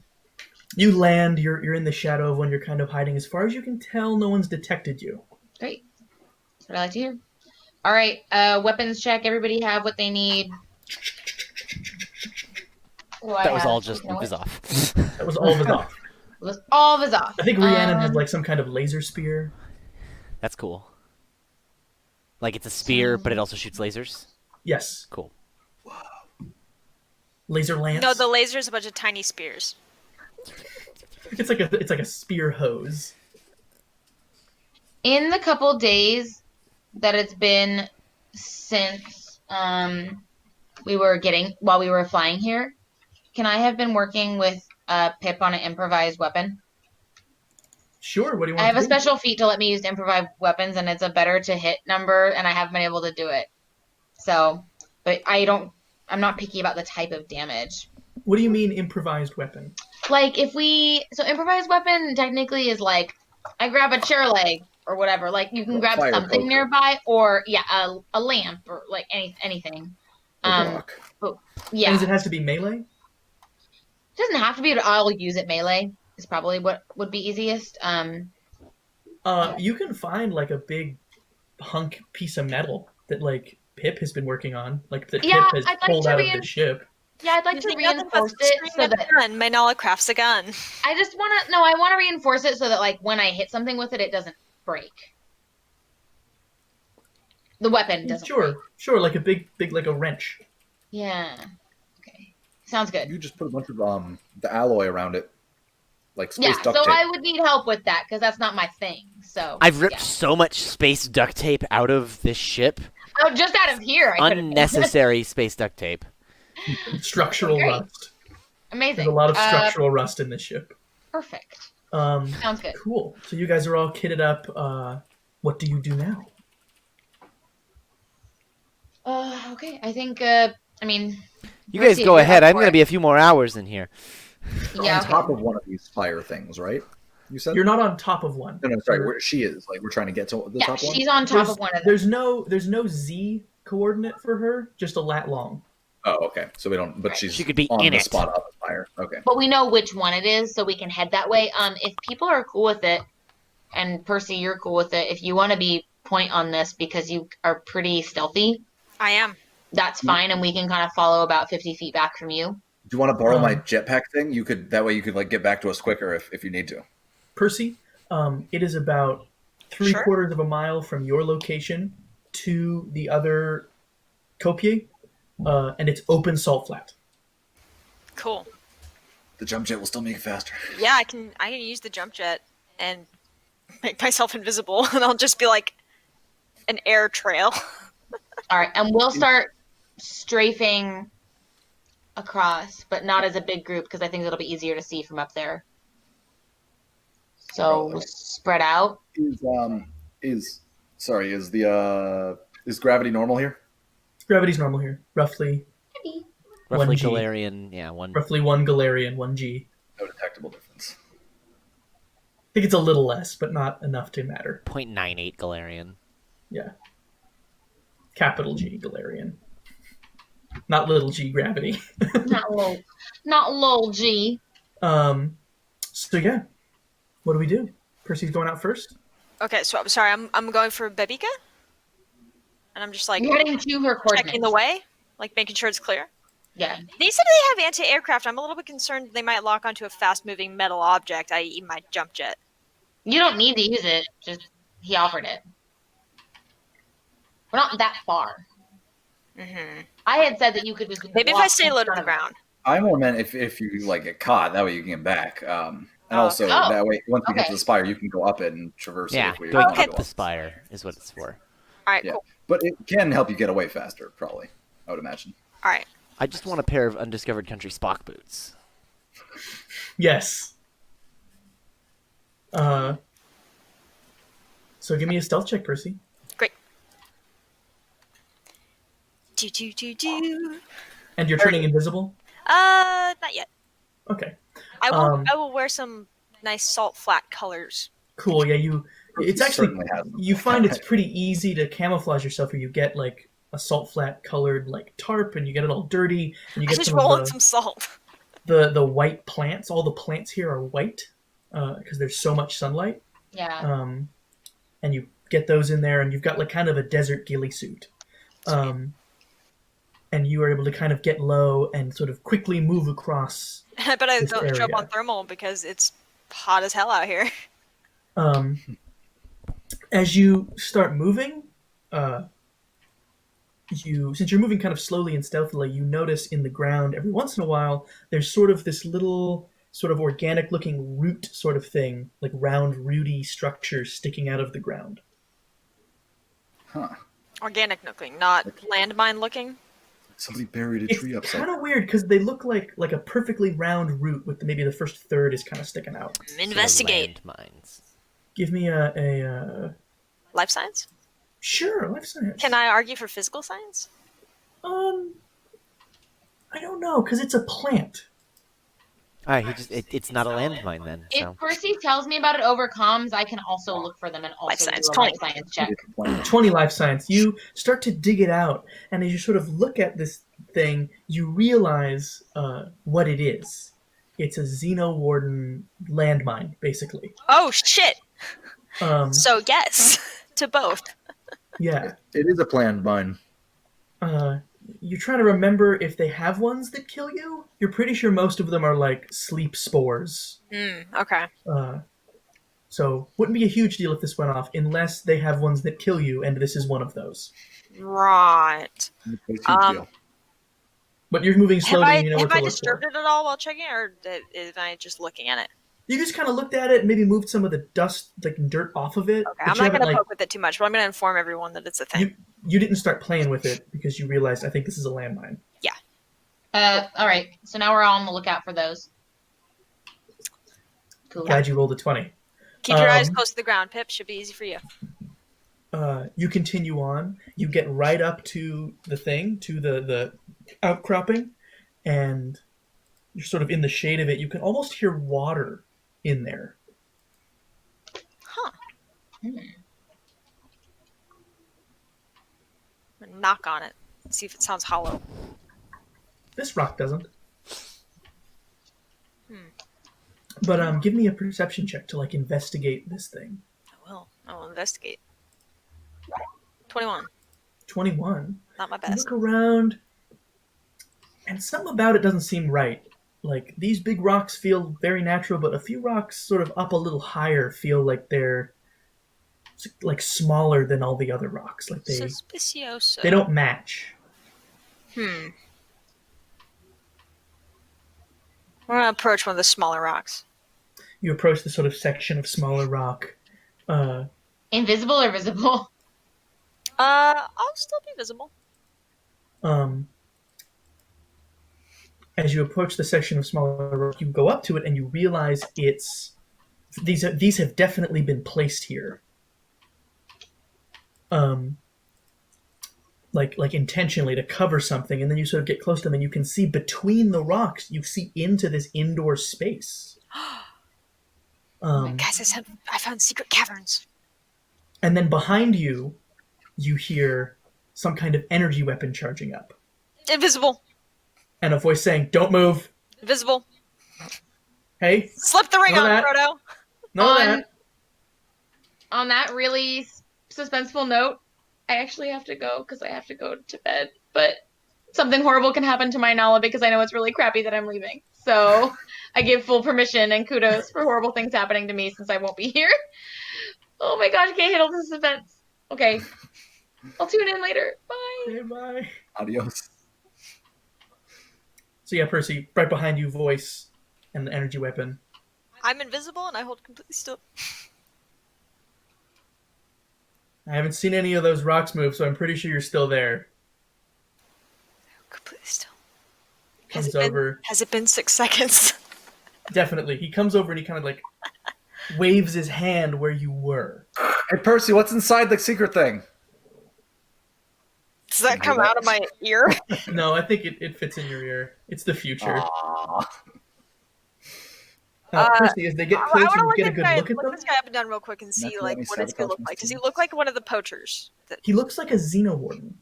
You land. You're in the shadow of one. You're kind of hiding. As far as you can tell, no one's detected you. Great. That's what I like to hear. All right, weapons check. Everybody have what they need. That was all just was off. That was all of it off. It was all of us off. I think Rhiannon had like some kind of laser spear. That's cool. Like it's a spear, but it also shoots lasers. Yes. Cool. Laser lance. No, the laser's a bunch of tiny spears. It's like a spear hose. In the couple days that it's been since we were flying here, can I have been working with Pip on an improvised weapon? Sure. What do you want? I have to a do? special feat to let me use improvised weapons, and it's a better to hit number, and I haven't been able to do it. So, but I'm not picky about the type of damage. What do you mean improvised weapon? Like so improvised weapon technically is like I grab a chair leg or whatever. Like you can grab Fire something poker. nearby, or a lamp or like anything. A rock. Yeah, And does it has to be melee? it doesn't have to be. But I'll use it melee. Is probably what would be easiest. You can find like a big hunk piece of metal that like Pip has been working on, like that Yeah, Pip has I'd like pulled to out of the ship. Yeah, I'd like to reinforce it so that gun. Maynala crafts a gun. I just want to. No, I want to reinforce it so that like when I hit something with it, it doesn't break. The weapon doesn't. break. Sure, like a big like a wrench. Yeah. Okay. Sounds good. You just put a bunch of the alloy around it, like space Yeah, duct so tape. I would need help with that because that's not my thing. So I've ripped yeah. so much space duct tape out of this ship. Oh, just out of here, I could have. Unnecessary space duct tape. Structural Great. rust. Amazing. There's a lot of structural rust in this ship. Perfect. Um, Sounds good. Cool. So you guys are all kitted up. What do you do now? Okay. I think. I mean. You guys Percy, go if you're ahead. up I'm for going to it. be a few more hours in here. Yeah. On top of one of these fire things, right? You said You're not on top of one. No, sorry. Where she is, like, we're trying to get to the Yeah, top one. she's on top of one of them. There's no Z coordinate for her, just a lat long. Oh, okay. So we don't. But Right. she's She could be on in the it. spot of the fire. Okay. But we know which one it is, so we can head that way. If people are cool with it, and Percy, you're cool with it, if you want to be point on this because you are pretty stealthy, I am. that's fine, and we can kind of follow about 50 feet back from you. Do you want to borrow my jetpack thing? You could. That way, you could like get back to us quicker if you need to. Percy, it is about 3/4 of a mile from your location to the other copier, and it's open salt flat. Cool. The jump jet will still make it faster. Yeah, I can use the jump jet and make myself invisible, and I'll just be like an air trail. All right, and we'll start strafing across, but not as a big group because I think it'll be easier to see from up there. So we'll spread out. Is gravity normal here? Gravity's normal here, roughly Roughly 1G. Galarian, yeah, one. Roughly 1 Galarian, 1G. No detectable difference. I think it's a little less, but not enough to matter. 0.98 Galarian. Yeah. Capital G Galarian. Not little G gravity. Not lol G. So yeah. What do we do? Percy's going out first? Okay, so I'm sorry, I'm going for Babika, and I'm just like You're heading to her coordinates. checking the way, like making sure it's clear. Yeah. They said they have anti-aircraft. I'm a little bit concerned they might lock onto a fast-moving metal object, i.e., my jump jet. You don't need to use it. Just he offered it. We're not that far. Mm-hmm. I had said that you could just Maybe if walk I stay in low to front the of it. ground. I more meant if you like get caught, that way you can get back. And also Oh. that way, once you get Okay. to the spire, you can go up it and traverse Yeah, it. If we going want to up go the up. spire is what it's for. All right, Yeah, cool. but it can help you get away faster, probably. I would imagine. All right. I just want a pair of undiscovered country Spock boots. Yes. So give me a stealth check, Percy. Great. Do. And you're turning invisible? Not yet. Okay. I will wear some nice salt flat colors. Cool. Yeah, it's actually Certainly has them. you find it's pretty easy to camouflage yourself, or you get like a salt flat colored like tarp, and you get it all dirty, and you I get just some roll of in some salt. the white plants. All the plants here are white because there's so much sunlight. Yeah. And you get those in there, and you've got like kind of a desert ghillie suit. And you are able to kind of get low and sort of quickly move across. But I this don't show up area. on thermal because it's hot as hell out here. As you start moving, since you're moving kind of slowly and stealthily, you notice in the ground every once in a while there's sort of this little sort of organic looking root sort of thing, like round rooty structure sticking out of the ground. Huh. Organic looking, not landmine looking. Somebody buried a tree It's upside. kind of weird because they look like a perfectly round root with maybe the first third is kind of sticking out. Investigate. Landmines. Give me a Life science? sure life science. Can I argue for physical science? I don't know because it's a plant. All right, it's not a landmine then. If So Percy tells me about it over comms, I can also look for them and Life also do science, a 20. life science check. 20 life science. You start to dig it out, and as you sort of look at this thing, you realize what it is. It's a Xenowarden landmine, basically. Oh shit! So yes, to both. yeah, It is a planned mine. you're trying to remember if they have ones that kill you. You're pretty sure most of them are like sleep spores. Okay. So wouldn't be a huge deal if this went off, unless they have ones that kill you, and this is one of those. Right. It's a huge Um, deal. But you're moving slowly and you know have what to I look disturbed for. it at all while checking, or am I just looking at it? You just kind of looked at it and maybe moved some of the dust, like dirt off of it. Okay, But I'm you not haven't, going to poke with it too much, but I'm going to inform everyone that it's a thing. you didn't start playing with it because you realized, I think this is a landmine. Yeah. All right. So now we're all on the lookout for those. Cool. Glad you rolled a 20. Keep your eyes close to the ground, Pip. Should be easy for you. You continue on. You get right up to the thing, to the outcropping, and you're sort of in the shade of it. You can almost hear water in there. Huh. I'm gonna knock on it. See if it sounds hollow. This rock doesn't. But give me a perception check to like investigate this thing. I will investigate. 21. 21. Not my You best. look around, and something about it doesn't seem right. Like, these big rocks feel very natural, but a few rocks sort of up a little higher feel like they're like smaller than all the other rocks. Like Suspicioso. they don't match. We're gonna approach one of the smaller rocks. You approach the sort of section of smaller rock. Invisible or visible? I'll still be visible. As you approach the section of smaller rock, you go up to it and you realize these have definitely been placed here. Like intentionally to cover something, and then you sort of get close to them and you can see between the rocks, you see into this indoor space. Guys, I found secret caverns. And then behind you, you hear some kind of energy weapon charging up. Invisible. And a voice saying, "Don't move. Invisible. Hey, Slip the ring Know on, that. Frodo. know that." On that really suspenseful note, I actually have to go because I have to go to bed. But something horrible can happen to my Nala because I know it's really crappy that I'm leaving. So I give full permission and kudos for horrible things happening to me since I won't be here. Oh my gosh, I can't handle this event. Okay. I'll tune in later. Bye. Okay, bye. Adios. So yeah, Percy, right behind you, voice and the energy weapon. I'm invisible and I hold completely still. I haven't seen any of those rocks move, so I'm pretty sure you're still there. Completely still. Comes over. Has it been 6 seconds? Definitely. He comes over and he kind of like waves his hand where you were. Hey, Percy, what's inside the secret thing? Does that come out of my ear? No, I think it fits in your ear. It's the future. Percy, as they get close, you get a good look at them. Look this guy up and down real quick and see Nothing like let me what his sabotage could look my like. Does he team. look like one of the poachers? He looks like a xenowarden.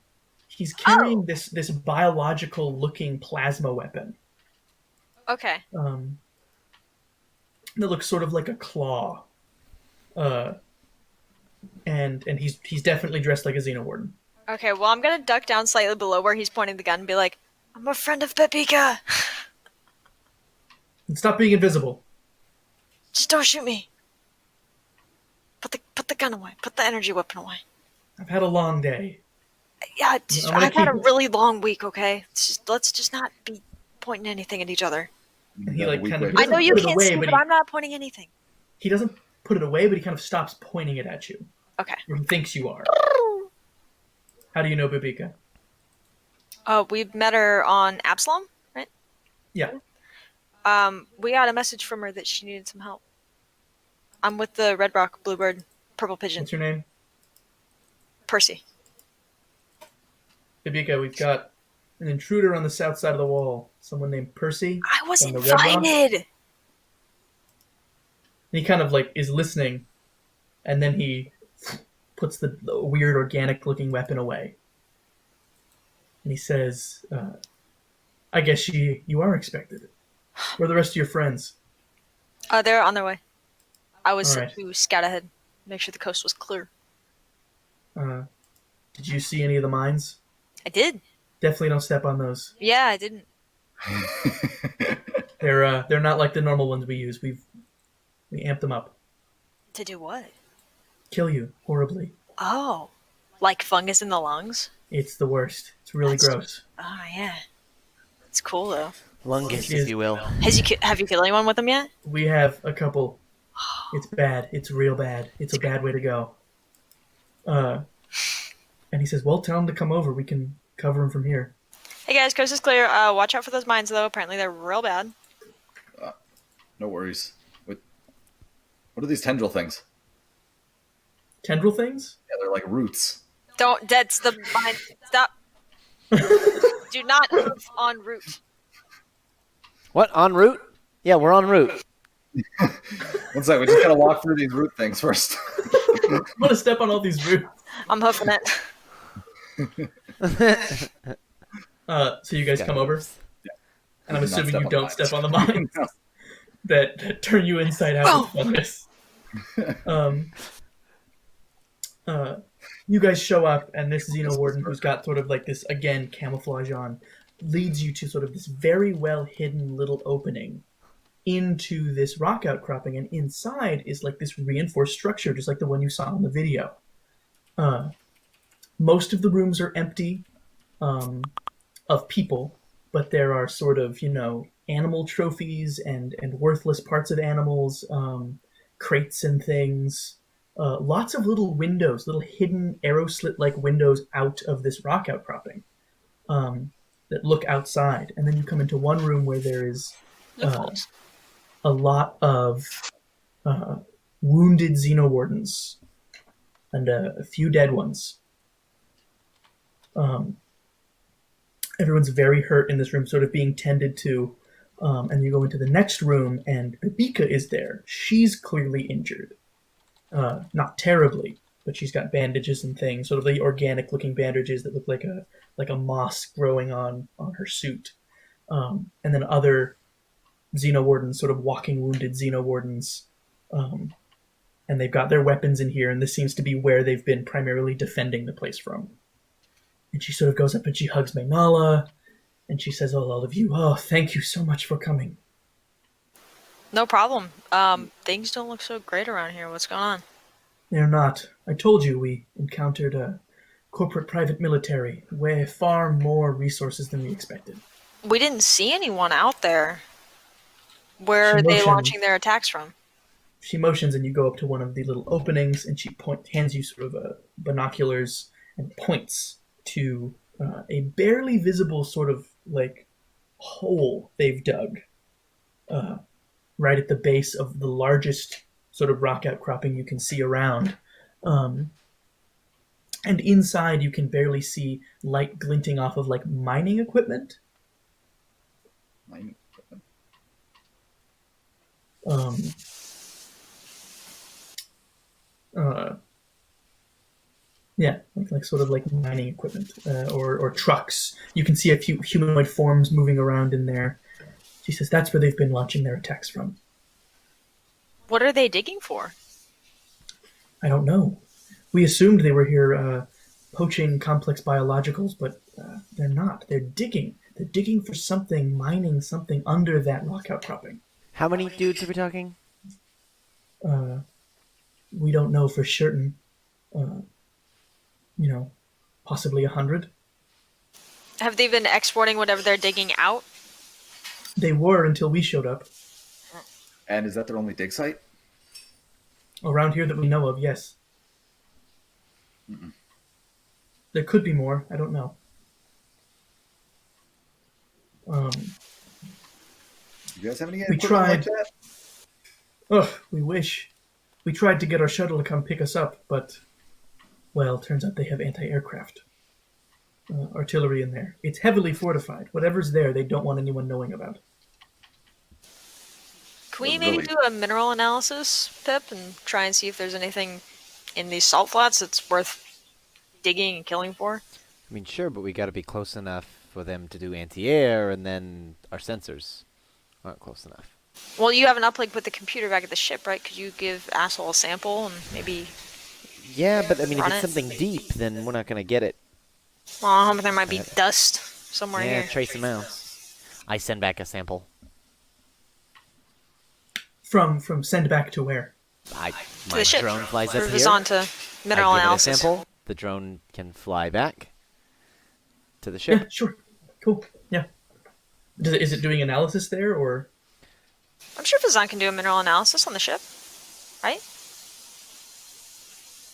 He's carrying this biological looking plasma weapon. Okay. That looks sort of like a claw. And he's definitely dressed like a xenowarden. Okay, well I'm gonna duck down slightly below where he's pointing the gun and be like, I'm a friend of Pepika! And stop being invisible. Just don't shoot me. Put the gun away. Put the energy weapon away. I've had a long day. Yeah, I'm gonna I've had a keep- really long week, okay? Let's just not be pointing anything at each other. And he like kind of I know you put it can't away, see, but but I'm not pointing anything. he doesn't put it away, but he kind of stops pointing it at you. Okay. Or he thinks you are. How do you know Babika? We met her on Absalom, right? Yeah. We got a message from her that she needed some help. I'm with the Red Rock Bluebird Purple Pigeon. What's your name? Percy. Babika, we've got an intruder on the south side of the wall. Someone named Percy. I was From the Red Rock? invited! And he kind of like is listening, and then he puts the weird organic looking weapon away. And he says, I guess you are expected. Where are the rest of your friends? They're on their way. I was All right. to scout ahead, make sure the coast was clear. Did you see any of the mines? I did. Definitely don't step on those. Yeah, I didn't. They're not like the normal ones we use. We amped them up. To do what? Kill you horribly. Oh. Like fungus in the lungs? It's the worst. It's really That's- gross. Oh, yeah. It's cool though. Lungus, It is. if you will. Have you killed anyone with them yet? We have a couple. It's bad. It's real bad. It's a bad way to go. And he says, well, tell him to come over. We can cover him from here. Hey guys, coast is clear. Watch out for those mines though. Apparently they're real bad. No worries. What are these tendril things? Tendril things? Yeah, they're like roots. That's the mine. Stop. Do not move en route. What, en route? Yeah, we're en route. One sec, we just gotta walk through these root things first. I'm gonna step on all these roots. I'm hoofing it. So you guys come over, and I'm assuming you don't step on the mines No. that turn you inside out with fungus. You guys show up, and this Xenowarden, who's got sort of like this, again, camouflage on, leads you to sort of this very well hidden little opening into this rock outcropping, and inside is like this reinforced structure, just like the one you saw in the video. Most of the rooms are empty of people, but there are sort of, animal trophies and worthless parts of animals, crates and things. Lots of little windows, little hidden arrow slit-like windows out of this rock outcropping that look outside. And then you come into one room where there is a lot of wounded Xenowardens and a few dead ones. Everyone's very hurt in this room, sort of being tended to. And you go into the next room, and Babika is there. She's clearly injured. Not terribly, but she's got bandages and things, sort of the organic-looking bandages that look like a moss growing on her suit. And then other Xenowardens, sort of walking wounded Xenowardens. And they've got their weapons in here, and this seems to be where they've been primarily defending the place from. And she sort of goes up and she hugs Magnala, and she says, all of you, thank you so much for coming. No problem. Things don't look so great around here. What's going on? They're not. I told you we encountered a corporate private military, way far more resources than we expected. We didn't see anyone out there. Where are they launching their attacks from? She motions, and you go up to one of the little openings, and she hands you sort of binoculars and points to a barely visible sort of like hole they've dug right at the base of the largest sort of rock outcropping you can see around. And inside you can barely see light glinting off of like mining equipment. Yeah, like sort of like mining equipment or trucks. You can see a few humanoid forms moving around in there. She says that's where they've been launching their attacks from. What are they digging for? I don't know. We assumed they were here poaching complex biologicals, but they're not. They're digging. They're digging for something, mining something under that rock outcropping. How many dudes are we talking? We don't know for certain. Possibly 100. Have they been exporting whatever they're digging out? They were until we showed up. And is that their only dig site? Around here that we know of, yes. Mm-mm. There could be more. I don't know. You guys have any We equipment tried. like that? Ugh, we wish. We tried to get our shuttle to come pick us up, but, well, turns out they have anti-aircraft artillery in there. It's heavily fortified. Whatever's there, they don't want anyone knowing about. Can we maybe do a mineral analysis, Pip, and try and see if there's anything in these salt flats that's worth digging and killing for? I mean, sure, but we got to be close enough for them to do anti-air, and then our sensors aren't close enough. Well, you have an uplink with the computer back at the ship, right? Could you give Asshole a sample and maybe... Yeah, but I mean, if Run it's it. something deep, then we're not going to get it. Well, there might be dust somewhere Yeah, here. trace them out. I send back a sample. From send back to where? My the ship. drone flies up Move here. this on to mineral I give analysis. it a sample. The drone can fly back to the Yeah, ship. sure. Cool. Yeah. Is it doing analysis there, or? I'm sure Fazan can do a mineral analysis on the ship, right?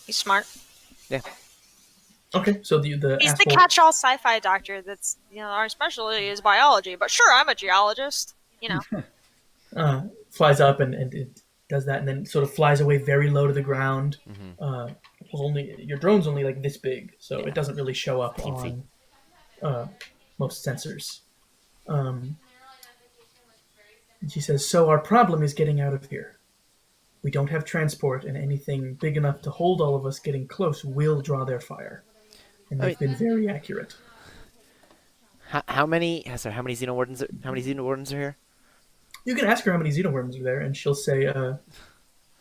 He's smart. Yeah. Okay, so the He's the asshole. catch-all sci-fi doctor. That's our specialty is biology, but sure, I'm a geologist. Flies up and it does that, and then sort of flies away very low to the ground. Your drone's only like this big, so it doesn't really show up Teensy. on most sensors. And she says, "So our problem is getting out of here. We don't have transport, and anything big enough to hold all of us getting close will draw their fire. And they've been very accurate." How many xenowardens? How many xenowardens are here? You can ask her how many xenowardens are there, and she'll say,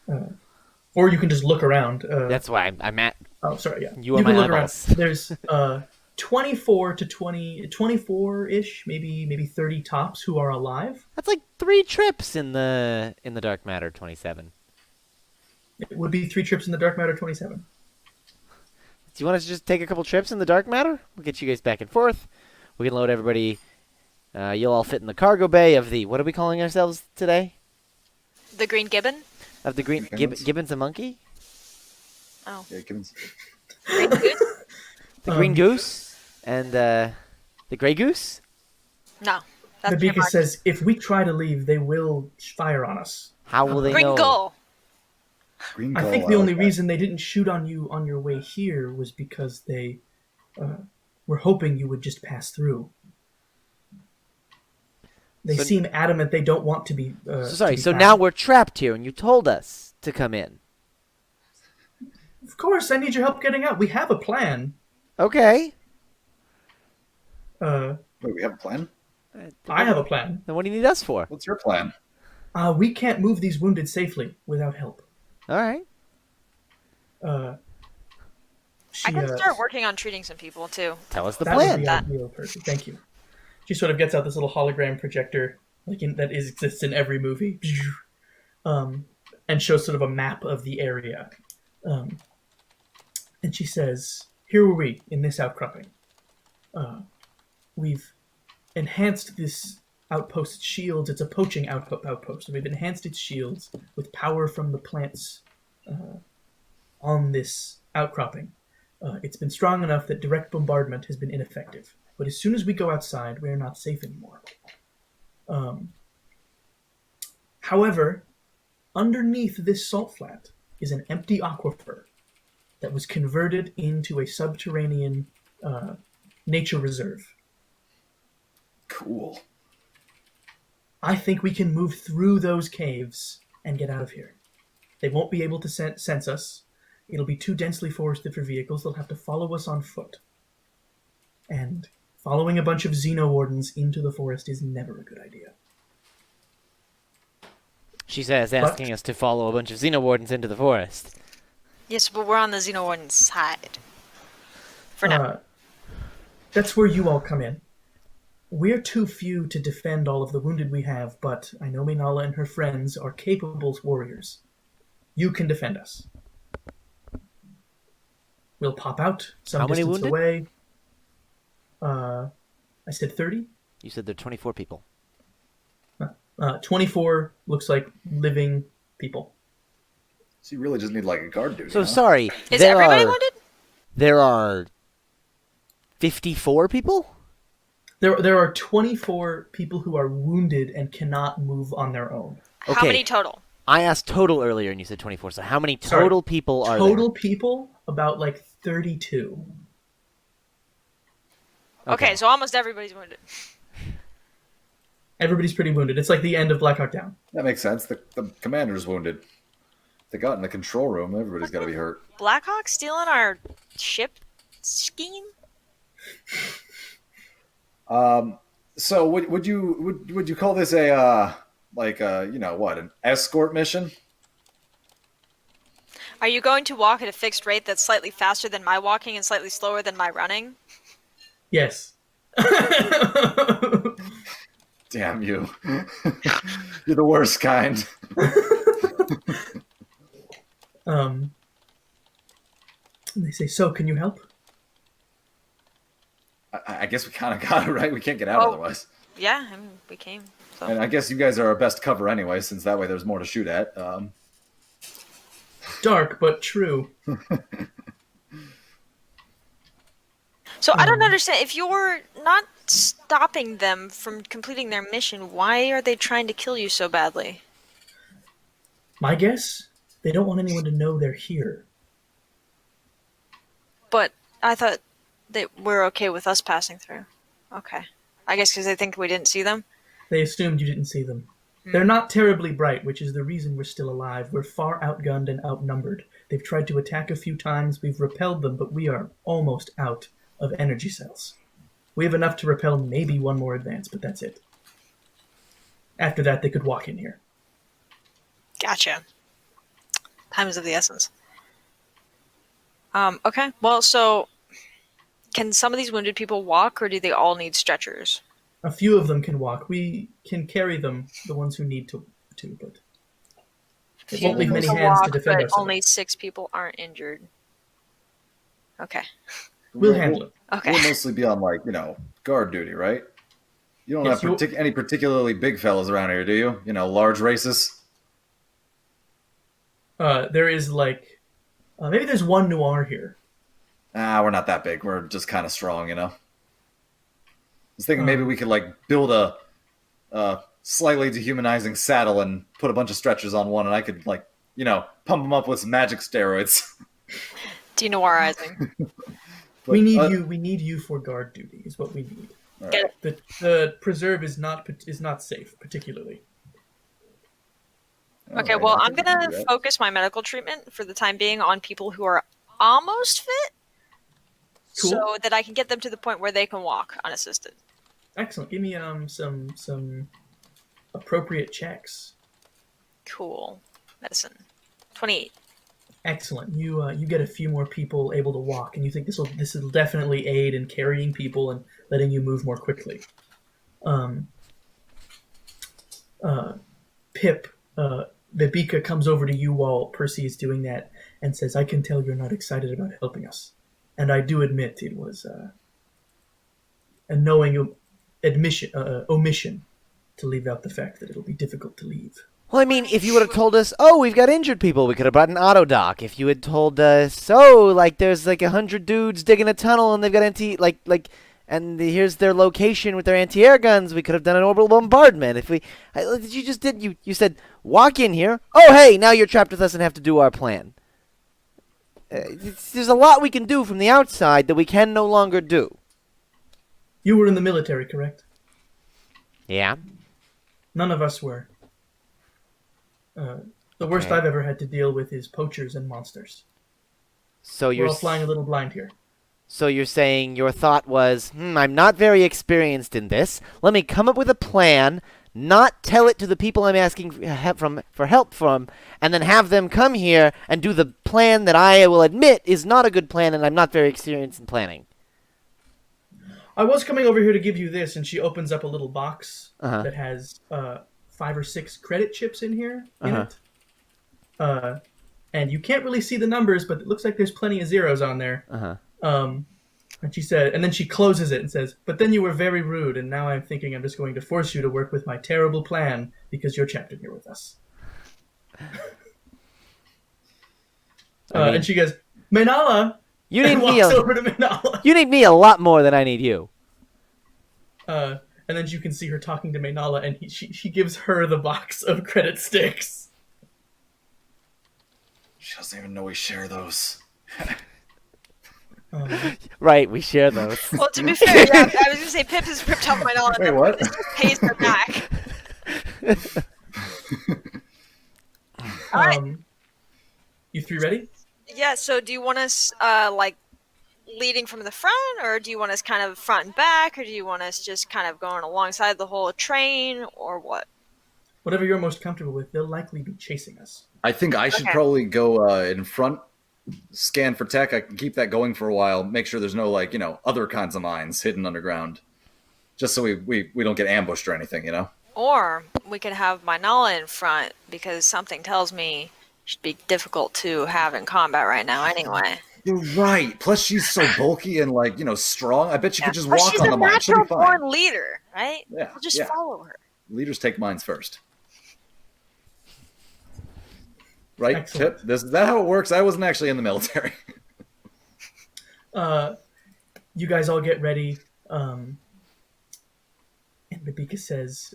or you can just look around. That's why I'm at. Oh, sorry, yeah. You are can my look eyeballs. around. There's 24 to 24-ish, maybe 30 tops who are alive. That's like 3 trips in the dark matter 27. It would be 3 trips in the dark matter 27. Do you want us to just take a couple trips in the dark matter? We'll get you guys back and forth. We can load everybody. You'll all fit in the cargo bay of the. What are we calling ourselves today? The Green Gibbon. Of the green Gibbon's a monkey. Oh. Yeah, Gibbons. Green Goose? The green goose and the gray goose. No. That's Nabika says, if we try to leave, they will fire on us. How will they Green know? Gull. Green I Gull, think the only like that. reason they didn't shoot on you on your way here was because they were hoping you would just pass through. They seem adamant they don't want to be. So now we're trapped here, and you told us to come in. Of course, I need your help getting out. We have a plan. Okay. Wait, we have a plan? I have a plan. Then what do you need us for? What's your plan? We can't move these wounded safely without help. All right. I can start working on treating some people too. Tell us the That plan. would be ideal, perfect. Thank you. She sort of gets out this little hologram projector, exists in every movie, and shows sort of a map of the area. And she says, "Here were we in this outcropping. We've enhanced this outpost's shields. It's a poaching outpost. We've enhanced its shields with power from the plants on this outcropping. It's been strong enough that direct bombardment has been ineffective. But as soon as we go outside, we are not safe anymore. However, underneath this salt flat is an empty aquifer that was converted into a subterranean nature reserve. Cool. I think we can move through those caves and get out of here. They won't be able to sense us. It'll be too densely forested for vehicles. They'll have to follow us on foot. And following a bunch of xenowardens into the forest is never a good idea." She says, asking us to follow a bunch of xenowardens into the forest. Yes, but we're on the Xenowarden side. For now. That's where you all come in. We're too few to defend all of the wounded we have, but I know Minala and her friends are capable warriors. You can defend us. We'll pop out some How many distance wounded? away. I said 30. You said there are 24 people. 24 looks like living people. So you really just need like a guard duty. So huh? sorry. Is everybody wounded? There are 54 people? There are 24 people who are wounded and cannot move on their own. Okay. How many total? I asked total earlier, and you said 24. So how many total people are Total people, about like 32. there? Okay, so almost everybody's wounded. Everybody's pretty wounded. It's like the end of Black Hawk Down. That makes sense. The commander's wounded. They got in the control room. Everybody's got to be hurt. Blackhawk stealing our ship scheme? So would you call this a an escort mission? Are you going to walk at a fixed rate that's slightly faster than my walking and slightly slower than my running? Yes. Damn you! You're the worst kind. And they say, "So, can you help?" I guess we kind of got it right. We can't get out otherwise. Yeah, I mean, we came. So. And I guess you guys are our best cover anyway, since that way there's more to shoot at. Dark, but true. So I don't understand. If you're not stopping them from completing their mission, why are they trying to kill you so badly? My guess? They don't want anyone to know they're here. But I thought they were okay with us passing through. Okay. I guess because they think we didn't see them? They assumed you didn't see them. They're not terribly bright, which is the reason we're still alive. We're far outgunned and outnumbered. They've tried to attack a few times. We've repelled them, but we are almost out of energy cells. We have enough to repel maybe one more advance, but that's it. After that, they could walk in here. Gotcha. Time is of the essence. Okay. Well, so can some of these wounded people walk, or do they all need stretchers? A few of them can walk. We can carry them, the ones who need to but it won't leave many hands to defend but ourselves. only 6 people aren't injured. Okay. We'll handle it. Okay. We'll mostly be on, guard duty, right? You don't have any particularly big fellas around here, do you? Large races? There is, maybe there's one noir here. We're not that big. We're just kind of strong, I was thinking maybe we could, build a slightly dehumanizing saddle and put a bunch of stretchers on one, and I could, pump them up with some magic steroids. Denoirizing. We need you. We need you for guard duty. Is what we need. Get it. The preserve is not safe, particularly. Okay. Well, I'm gonna focus my medical treatment for the time being on people who are almost fit, so that I can get them to the point where they can walk unassisted. Excellent. Give me some appropriate checks. Cool. Medicine. 28. Excellent. You get a few more people able to walk, and you think this will definitely aid in carrying people and letting you move more quickly. Pip, Bibika comes over to you while Percy is doing that and says, "I can tell you're not excited about helping us, and I do admit it was a knowing omission to leave out the fact that it'll be difficult to leave." Well, I mean, if you would have told us, oh, we've got injured people, we could have brought an auto dock. If you had told us, oh, there's 100 dudes digging a tunnel and they've got and here's their location with their anti-air guns, we could have done an orbital bombardment. You said, walk in here. Oh, hey, now you're trapped with us and have to do our plan. There's a lot we can do from the outside that we can no longer do. You were in the military, correct? Yeah. None of us were. The worst I've ever had to deal with is poachers and monsters. So we're all flying a little blind here. So you're saying your thought was, I'm not very experienced in this. Let me come up with a plan, not tell it to the people I'm asking for help from, and then have them come here and do the plan that I will admit is not a good plan and I'm not very experienced in planning. I was coming over here to give you this, and she opens up a little box that has 5 or 6 credit chips in here in it. And you can't really see the numbers, but it looks like there's plenty of zeros on there. And she said, and then she closes it and says, "But then you were very rude, and now I'm thinking I'm just going to force you to work with my terrible plan because you're trapped in here with us." And she goes, "Maynala!" You need me over to Maynala. You need me a lot more than I need you. And then you can see her talking to Maynala, and she gives her the box of credit sticks. She doesn't even know we share those. Right, we share those. Well, to be fair, yeah, I was going to say Pip has ripped up Maynala. Wait, what? This just pays her back. All right. You 3 ready? Yeah, so do you want us, leading from the front, or do you want us kind of front and back, or do you want us just kind of going alongside the whole train, or what? Whatever you're most comfortable with. They'll likely be chasing us. I think I should probably go in front, scan for tech. I can keep that going for a while, make sure there's no, other kinds of mines hidden underground. Just so we don't get ambushed or anything, Or we could have Maynala in front, because something tells me she'd be difficult to have in combat right now anyway. You're right. Plus, she's so bulky and strong. I bet she could just walk on the mine. She'll be fine. She's a natural born leader. right? Yeah, We'll just yeah. follow her. Leaders take mines first. Right, Excellent. Pip? Is that how it works? I wasn't actually in the military. You guys all get ready, and Babika says,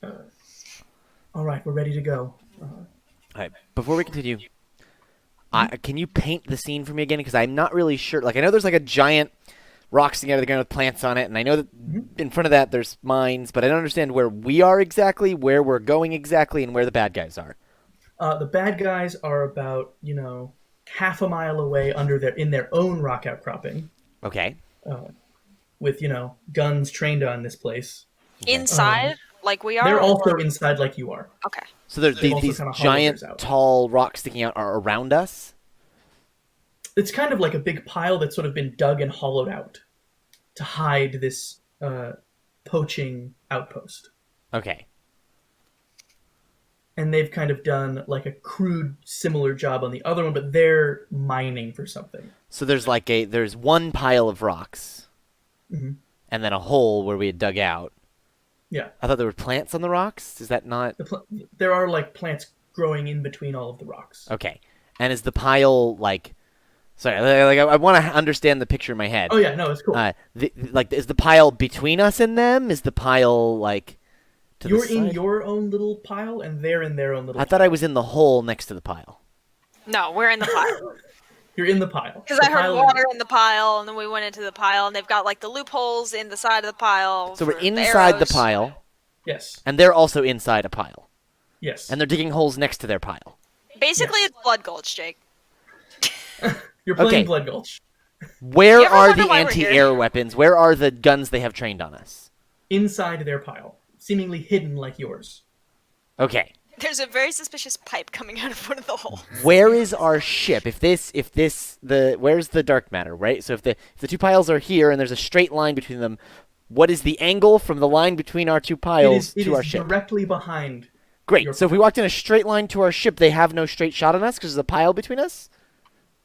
all right, we're ready to go. All right. Before we continue, can you paint the scene for me again? Because I'm not really sure. Like, I know there's like a giant rock sticking out of the ground with plants on it, and I know that in front of that there's mines, but I don't understand where we are exactly, where we're going exactly, and where the bad guys are. The bad guys are about, half a mile away in their own rock outcropping. Okay. With, guns trained on this place. Inside, like we are? They're also inside like you are. Okay. So there's They've these also kinda giant, hollowed theirs out. tall rocks sticking out are around us? It's kind of like a big pile that's sort of been dug and hollowed out to hide this poaching outpost. Okay. And they've kind of done like a crude similar job on the other one, but they're mining for something. So there's there's one pile of rocks, Mhm. and then a hole where we had dug out. Yeah. I thought there were plants on the rocks. Is that not? There are like plants growing in between all of the rocks. Okay. And is the pile like? Sorry, like I want to understand the picture in my head. Oh yeah, no, it's cool. Is the pile between us and them? Is the pile like? To You're the side? in your own little pile, and they're in their own little. I thought I was in the hole next to the pile. No, we're in the pile. You're in the pile. Because I heard water in the pile, and then we went into the pile, and they've got like the loopholes in the side of the pile. So we're for inside the arrows. pile, Yes. and they're also inside a pile, Yes. and they're digging holes next to their pile. Basically, Yes. it's Blood Gulch, Jake. You're playing Okay. Blood Gulch. Where You ever are wonder the why we're here? anti-air weapons? Where are the guns they have trained on us? Inside their pile, seemingly hidden like yours. Okay. There's a very suspicious pipe coming out of one of the holes. Where is our ship? Where's the dark matter, right? So if the two piles are here and there's a straight line between them, what is the angle from the line between our two piles It to our is ship? directly behind. Great. your So if we walked in a straight line to our ship, they have no straight shot on us because there's a pile between us?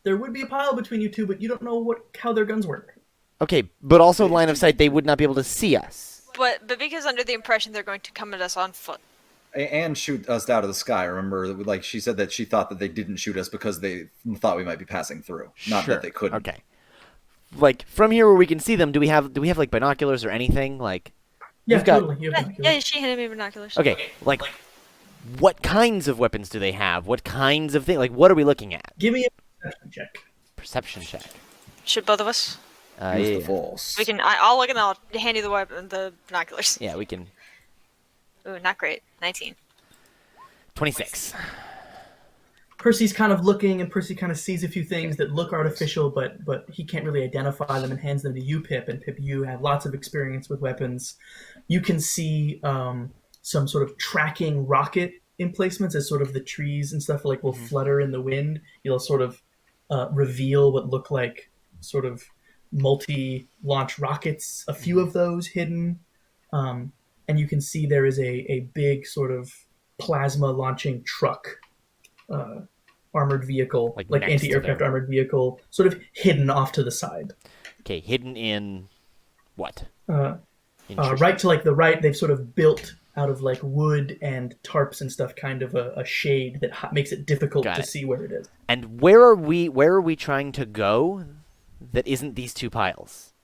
There would be a pile between you two, but you don't know how their guns work. Okay, but also line of sight, they would not be able to see us. But because under the impression they're going to come at us on foot. And shoot us out of the sky. Remember, like she said that she thought that they didn't shoot us because they thought we might be passing through, not Sure. that they couldn't. Okay. Like from here where we can see them, do we have like binoculars or anything? Like Yeah, We've got- totally. You have Yeah, binoculars. she handed me binoculars. okay, like what kinds of weapons do they have? What kinds of things? Like what are we looking at? Give me a perception check. Perception check. Should both of us? Use Yeah. the Force. We can. I'll look and I'll hand you the binoculars. Yeah, we can. Ooh, not great. 19. 26. Percy's kind of looking, and Percy kind of sees a few things that look artificial, but he can't really identify them, and hands them to you, Pip. And Pip, you have lots of experience with weapons. You can see some sort of tracking rocket emplacements as sort of the trees and stuff like will flutter in the wind. You'll sort of reveal what look like sort of multi-launch rockets. A few of those hidden, and you can see there is a big sort of plasma launching truck. Armored vehicle, Like like next to anti-aircraft them. armored vehicle, sort of hidden off to the side. Okay, hidden in what? Right Interesting. to like the right, they've sort of built out of like wood and tarps and stuff, kind of a shade that makes it difficult Got to it. see where it is. And where are we trying to go that isn't these two piles?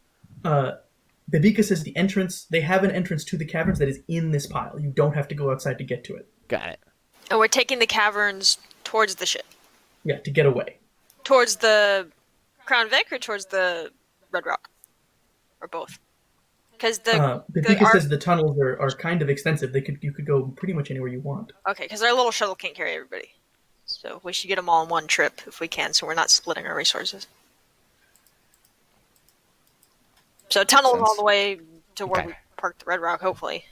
Babika says the entrance, they have an entrance to the caverns that is in this pile. You don't have to go outside to get to it. Got it. And we're taking the caverns towards the ship. Yeah, to get away. Towards the Crown Vic or towards the Red Rock? Or both? Because Babika says the tunnels are kind of extensive. You could go pretty much anywhere you want. Okay, because our little shuttle can't carry everybody. So we should get them all in one trip if we can, so we're not splitting our resources. So tunnel all the way to where Okay. we parked the Red Rock, hopefully.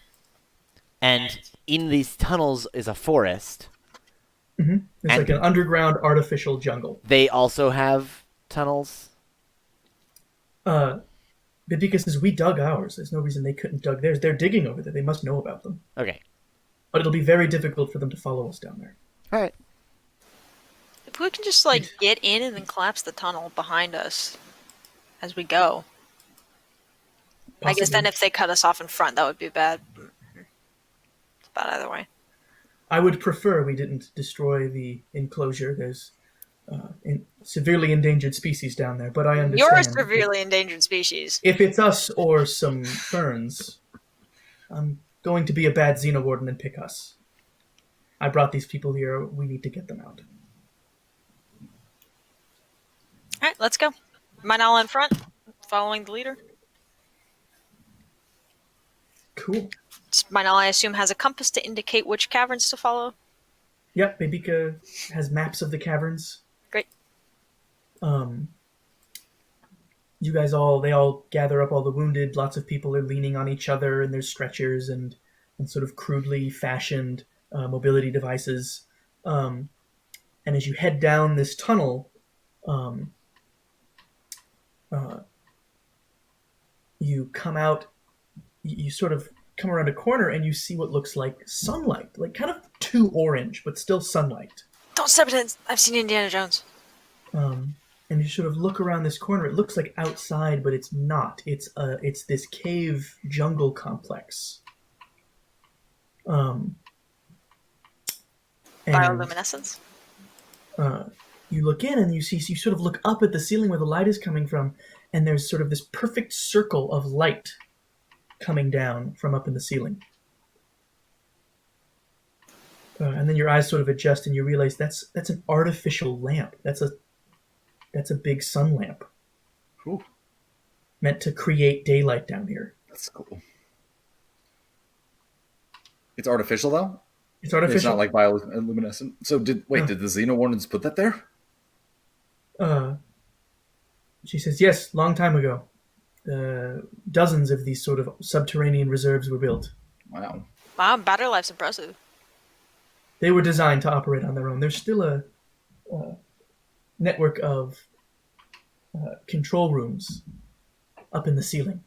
And in these tunnels is a forest. It's And- like an underground artificial jungle. They also have tunnels. Babika says we dug ours. There's no reason they couldn't dug theirs. They're digging over there. They must know about them. Okay. But it'll be very difficult for them to follow us down there. All right. If we can just, like, get in and then collapse the tunnel behind us as we go. I guess then Possibly. if they cut us off in front, that would be bad. It's bad either way. I would prefer we didn't destroy the enclosure. There's severely endangered species down there, but I understand. You're a severely endangered species. If it's us or some ferns, I'm going to be a bad xenowarden and pick us. I brought these people here. We need to get them out. All right, let's go. Minala in front, following the leader. Cool. Minala, I assume, has a compass to indicate which caverns to follow. Yep, Babika has maps of the caverns. Great. You guys they all gather up all the wounded. Lots of people are leaning on each other, and there's stretchers and sort of crudely fashioned mobility devices. And as you head down this tunnel, you come out. You sort of come around a corner, and you see what looks like sunlight, like kind of too orange, but still sunlight. Don't step it in. I've seen Indiana Jones. And you sort of look around this corner. It looks like outside, but it's not. It's this cave jungle complex. And Bioluminescence. You look in, and you sort of look up at the ceiling where the light is coming from, and there's sort of this perfect circle of light coming down from up in the ceiling. And then your eyes sort of adjust, and you realize that's an artificial lamp. That's a big sun lamp. Cool. Meant to create daylight down here. That's cool. It's artificial, though? It's artificial. It's not like bioluminescent. So did the Xenowardens put that there? She says, yes, long time ago. Dozens of these sort of subterranean reserves were built. Wow. Wow, battery life's impressive. They were designed to operate on their own. There's still a network of control rooms up in the ceiling.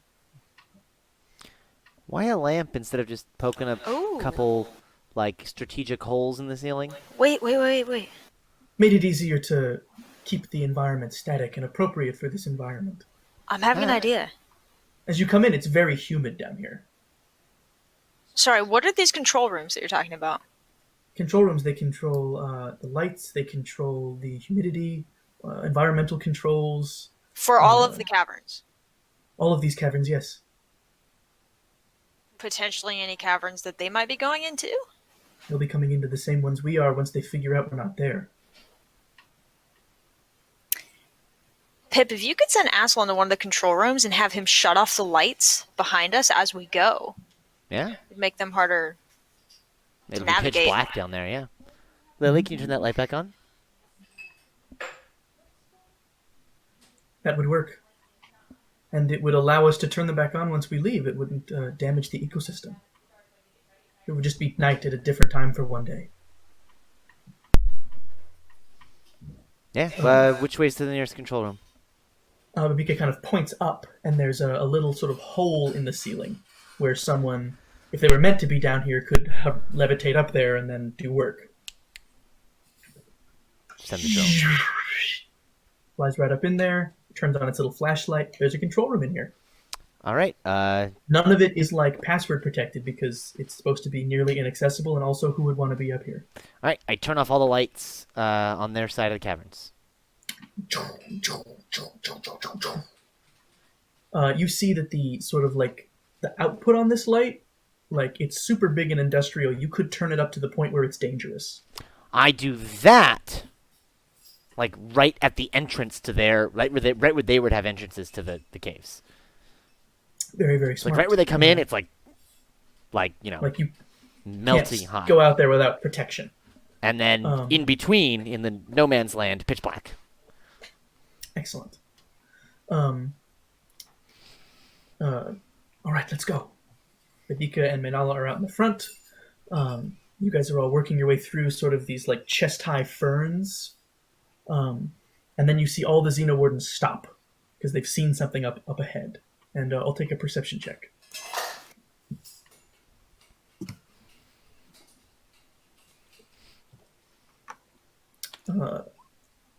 Why a lamp instead of just poking a Ooh. couple, like, strategic holes in the ceiling? Wait. Made it easier to keep the environment static and appropriate for this environment. I'm having an idea. As you come in, it's very humid down here. Sorry, what are these control rooms that you're talking about? Control rooms, they control the lights, they control the humidity, environmental controls. For all of the caverns? All of these caverns, yes. Potentially any caverns that they might be going into? They'll be coming into the same ones we are once they figure out we're not there. Pip, if you could send Aswell into one of the control rooms and have him shut off the lights behind us as we go. Yeah. It'd make them harder It'll to be navigate. pitch black down there, yeah. Lily, can you turn that light back on? That would work. And it would allow us to turn them back on once we leave. It wouldn't damage the ecosystem. It would just be night at a different time for one day. Yeah. Which way's to the nearest control room? Babika kind of points up, and there's a little sort of hole in the ceiling where someone, if they were meant to be down here, could levitate up there and then do work. Send the drone. Flies right up in there, turns on its little flashlight. There's a control room in here. All right. None of it is like password protected because it's supposed to be nearly inaccessible, and also who would want to be up here? All right. I turn off all the lights on their side of the caverns. You see that the sort of like the output on this light, like it's super big and industrial. You could turn it up to the point where it's dangerous. I do that, like right at the entrance to right where they would have entrances to the caves. Very, very smart. Like right where they come in, it's like you know, like you melting can't hot. go out there without protection. And then in between, in the no man's land, pitch black. Excellent. All right, let's go. Babika and Minala are out in the front. You guys are all working your way through sort of these like chest-high ferns. And then you see all the Xenowardens stop because they've seen something up ahead. And I'll take a perception check.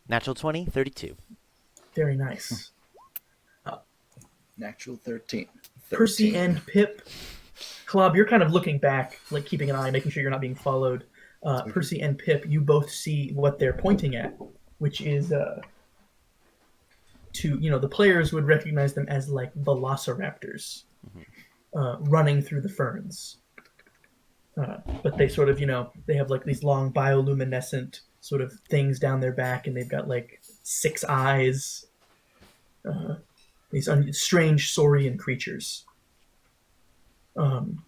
Natural 20, 32. Very nice. Natural 13. Percy and Pip. Klob, you're kind of looking back, like keeping an eye, making sure you're not being followed. Percy and Pip, you both see what they're pointing at, which is the players would recognize them as like velociraptors running through the ferns. But they sort of, they have like these long bioluminescent sort of things down their back, and they've got like 6 eyes. These strange saurian creatures. And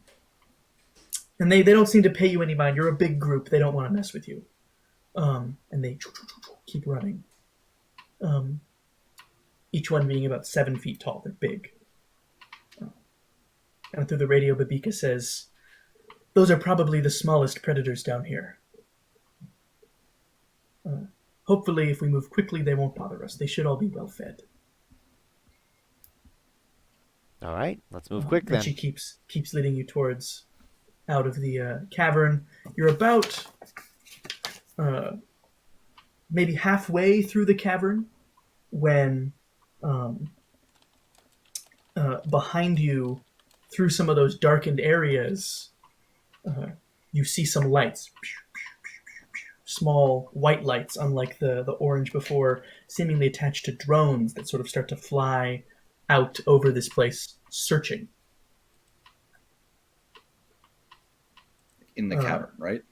they don't seem to pay you any mind. You're a big group. They don't want to mess with you. And they keep running. Each one being about 7 feet tall. They're big. And through the radio, Babika says, "Those are probably the smallest predators down here. Hopefully, if we move quickly, they won't bother us. They should all be well fed." All right, let's move quick then. And she keeps leading you towards out of the cavern. You're about maybe halfway through the cavern when behind you, through some of those darkened areas, you see some lights. Small white lights, unlike the orange before, seemingly attached to drones that sort of start to fly out over this place, searching. In the cavern, right?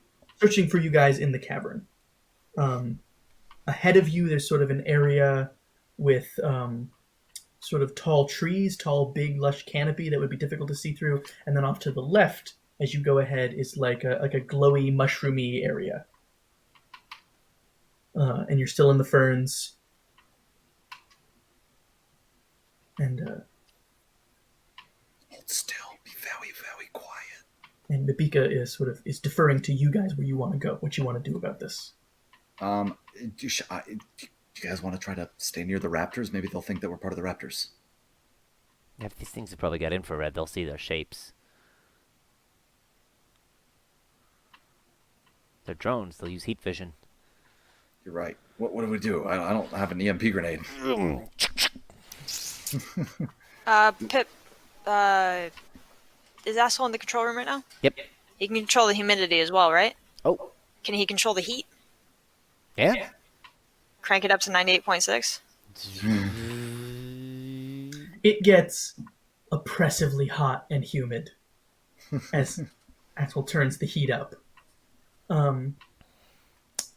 Searching for you guys in the cavern. Ahead of you, there's sort of an area with sort of tall trees, tall, big, lush canopy that would be difficult to see through. And then off to the left, as you go ahead, is like a glowy, mushroomy area. And you're still in the ferns. And hold still. Be very, very quiet. And Babika is deferring to you guys where you want to go, what you want to do about this. Do you guys want to try to stay near the raptors? Maybe they'll think that we're part of the raptors. Yeah, these things have probably got infrared. They'll see their shapes. They're drones. They'll use heat vision. You're right. What do we do? I don't have an EMP grenade. Pip, is Asshole in the control room right now? Yep. He can control the humidity as well, right? Oh. Can he control the heat? Yeah. Crank it up to 98.6? It gets oppressively hot and humid as Axel turns the heat up. And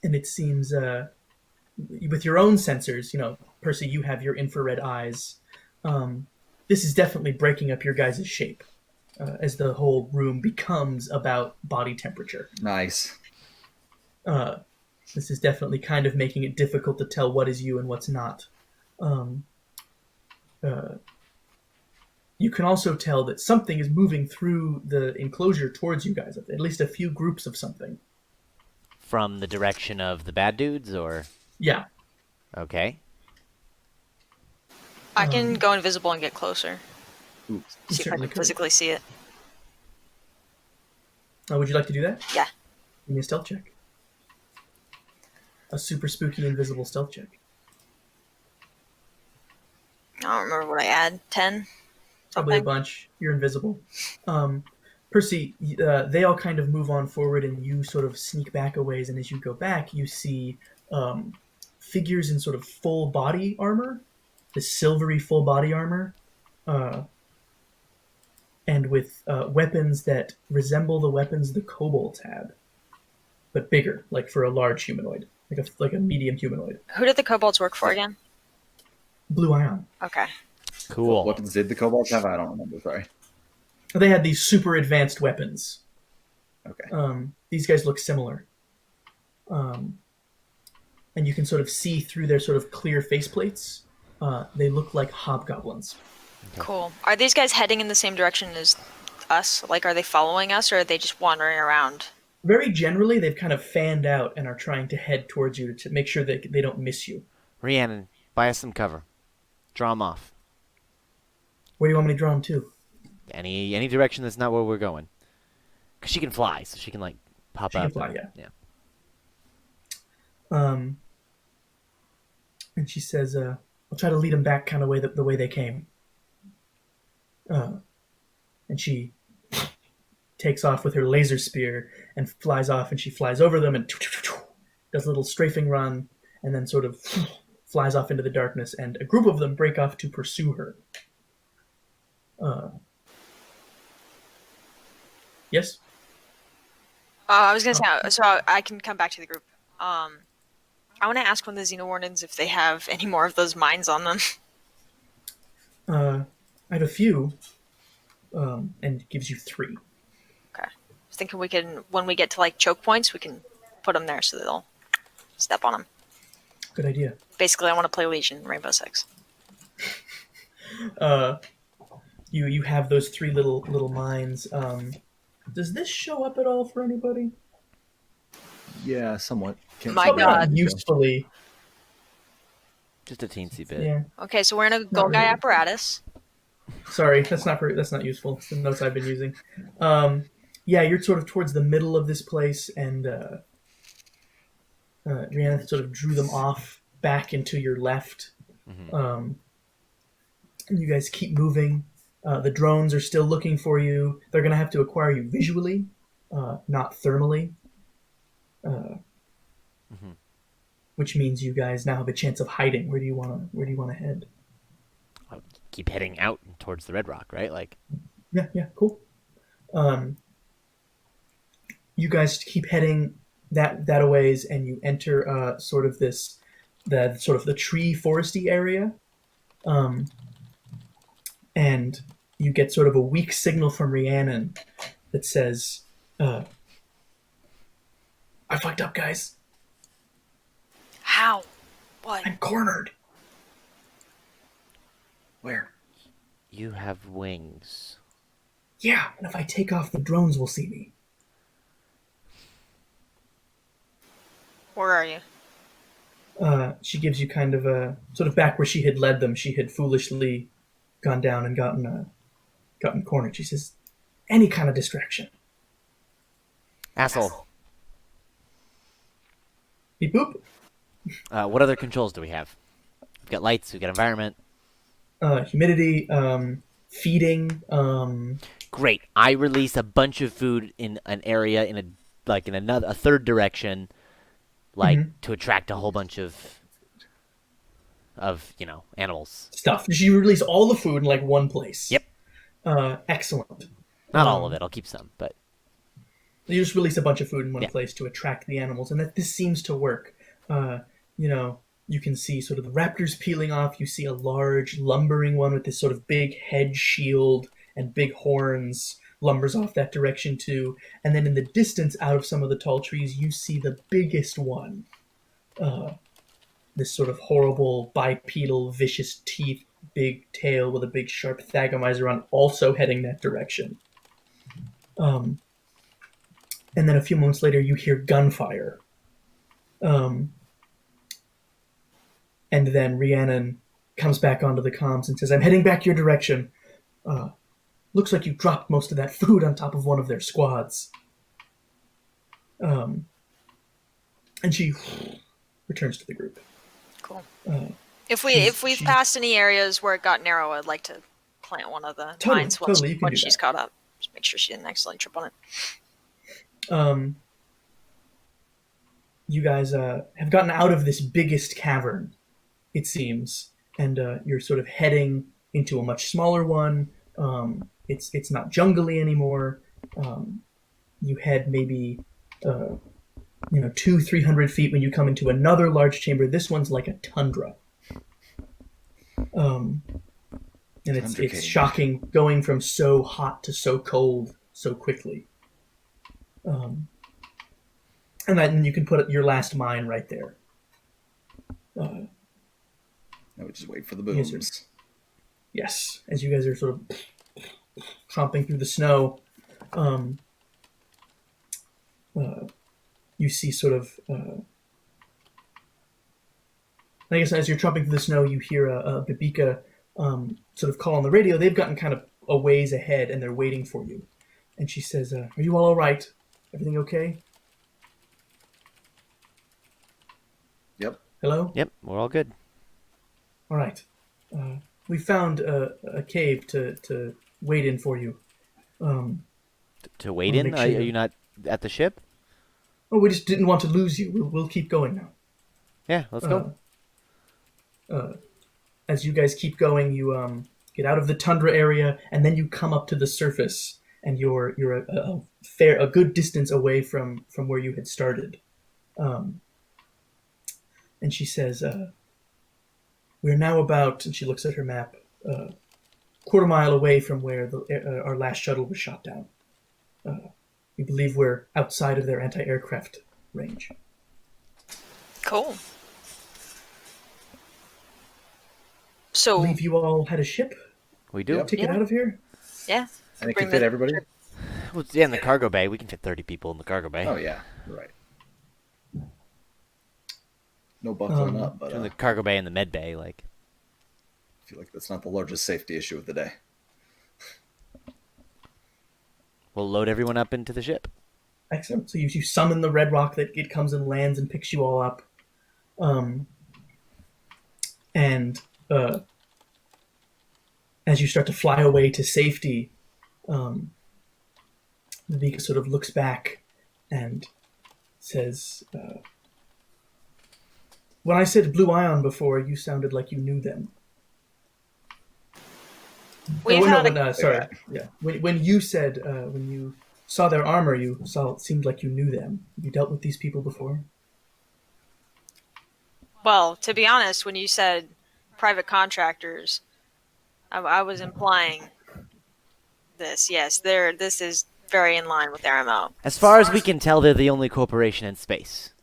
it seems, with your own sensors, Percy, you have your infrared eyes. This is definitely breaking up your guys' shape as the whole room becomes about body temperature. Nice. This is definitely kind of making it difficult to tell what is you and what's not. You can also tell that something is moving through the enclosure towards you guys, at least a few groups of something. From the direction of the bad dudes, or? Yeah. Okay. I can go invisible and get closer. Ooh. See if I can physically see it. Would you like to do that? Yeah. Give me a stealth check. A super spooky invisible stealth check. I don't remember what I add. 10? Probably a bunch. You're invisible. Percy, they all kind of move on forward, and you sort of sneak back a ways, and as you go back, you see figures in sort of full body armor, this silvery full body armor, and with weapons that resemble the weapons the kobolds had, but bigger, like for a large humanoid, like a medium humanoid. Who did the kobolds work for again? Blue Ion. Okay. Cool. What weapons did the kobolds have? I don't remember, sorry. They had these super advanced weapons. Okay. These guys look similar. And you can sort of see through their sort of clear faceplates. They look like hobgoblins. Cool. Are these guys heading in the same direction as us? Like, are they following us, or are they just wandering around? Very generally, they've kind of fanned out and are trying to head towards you to make sure that they don't miss you. Rhiannon, buy us some cover. Draw them off. Where do you want me to draw them to? Any direction that's not where we're going. Because she can fly, so she can, like, pop She up. can fly, Yeah. And she says, I'll try to lead them back kind of the way they came. And she takes off with her laser spear and flies off, and she flies over them and does a little strafing run, and then sort of flies off into the darkness, and a group of them break off to pursue her. Yes? I was gonna say, so I can come back to the group. I want to ask one of the Xenowardens if they have any more of those mines on them. I have a few, and it gives you 3. Okay. I was thinking we can, when we get to like choke points, we can put them there so they'll step on them. Good idea. Basically, I want to play Legion Rainbow Six. You have those 3 little mines. Does this show up at all for anybody? Yeah, somewhat. My God. Not usefully. Just a teensy bit. Yeah. Okay, so we're in a Golgai really. apparatus. Sorry, that's not useful. It's the notes I've been using. Yeah, you're sort of towards the middle of this place, and Rihanna sort of drew them off back into your left. And you guys keep moving. The drones are still looking for you. They're going to have to acquire you visually, not thermally. Which means you guys now have a chance of hiding. Where do you want to head? I'll keep heading out towards the Red Rock, right? Like, Yeah, cool. You guys keep heading that a ways, and you enter sort of the tree foresty area, and you get sort of a weak signal from Rhiannon that says, "I fucked up, guys. How? What? I'm cornered." Where? you have wings. Yeah, and if I take off, the drones will see me. Where are you? She gives you kind of a sort of back where she had led them. She had foolishly gone down and gotten cornered. She says, "Any kind of distraction." Asshole. Beep boop. What other controls do we have? We've got lights, we've got environment. Humidity, feeding. Great. I release a bunch of food in an area in a third direction, to attract a whole bunch of animals. Stuff. You release all the food in like one place. Yep. Excellent. Not all of it. I'll keep some, but You just release a bunch of food in one place to attract the animals, and that this seems to work. You can see sort of the raptors peeling off. You see a large lumbering one with this sort of big head shield and big horns lumbers off that direction too. And then in the distance, out of some of the tall trees, you see the biggest one. This sort of horrible bipedal, vicious teeth, big tail with a big sharp thagomizer on, also heading that direction. And then a few moments later, you hear gunfire. And then Rhiannon comes back onto the comms and says, "I'm heading back your direction. Looks like you dropped most of that food on top of one of their squads." And she returns to the group. Cool. If we've passed any areas where it got narrow, I'd like to plant one of the mines once she's caught up. Just make sure she didn't accidentally trip on it. You guys have gotten out of this biggest cavern, it seems, and you're sort of heading into a much smaller one. It's not jungly anymore. You head maybe 200-300 feet when you come into another large chamber. This one's like a tundra. And it's shocking going from so hot to so cold so quickly. And then you can put your last mine right there. I would just wait for the booms. Yes, as you guys are sort of tromping through the snow, you see sort of... I guess as you're tromping through the snow, you hear a Babika sort of call on the radio. They've gotten kind of a ways ahead, and they're waiting for you. And she says, "Are you all right? Everything okay?" Yep. Hello? yep, we're all good. All right. We found a cave to wait in for you. To wait I'll in? make Are sure. you not at the ship? Oh, we just didn't want to lose you. We'll keep going now. Yeah, let's go. As you guys keep going, you get out of the tundra area, and then you come up to the surface, and you're a good distance away from where you had started. And she says, "We're now about," and she looks at her map, quarter mile away from where our last shuttle was shot down. We believe we're outside of their anti-aircraft range. Cool. I So believe you all had a ship We do. Yep. to get out of here. yeah, And it Bring can fit the- everybody? Well, yeah, in the cargo bay. We can fit 30 people in the cargo bay. Oh, yeah. Right. No buckling up, but In the I cargo bay and the med bay, like. feel like that's not the largest safety issue of the day. We'll load everyone up into the ship. Excellent. So you summon the red rock that it comes and lands and picks you all up. And as you start to fly away to safety, Vika sort of looks back and says, "When I said Blue Ion before, you sounded like you knew them." we've had a, Sorry. Yeah. When you said when you saw their armor, it seemed like you knew them. Have you dealt with these people before? well, to be honest, when you said private contractors, I was implying this. Yes, this is very in line with their MO. As far as we can tell, they're the only corporation in space.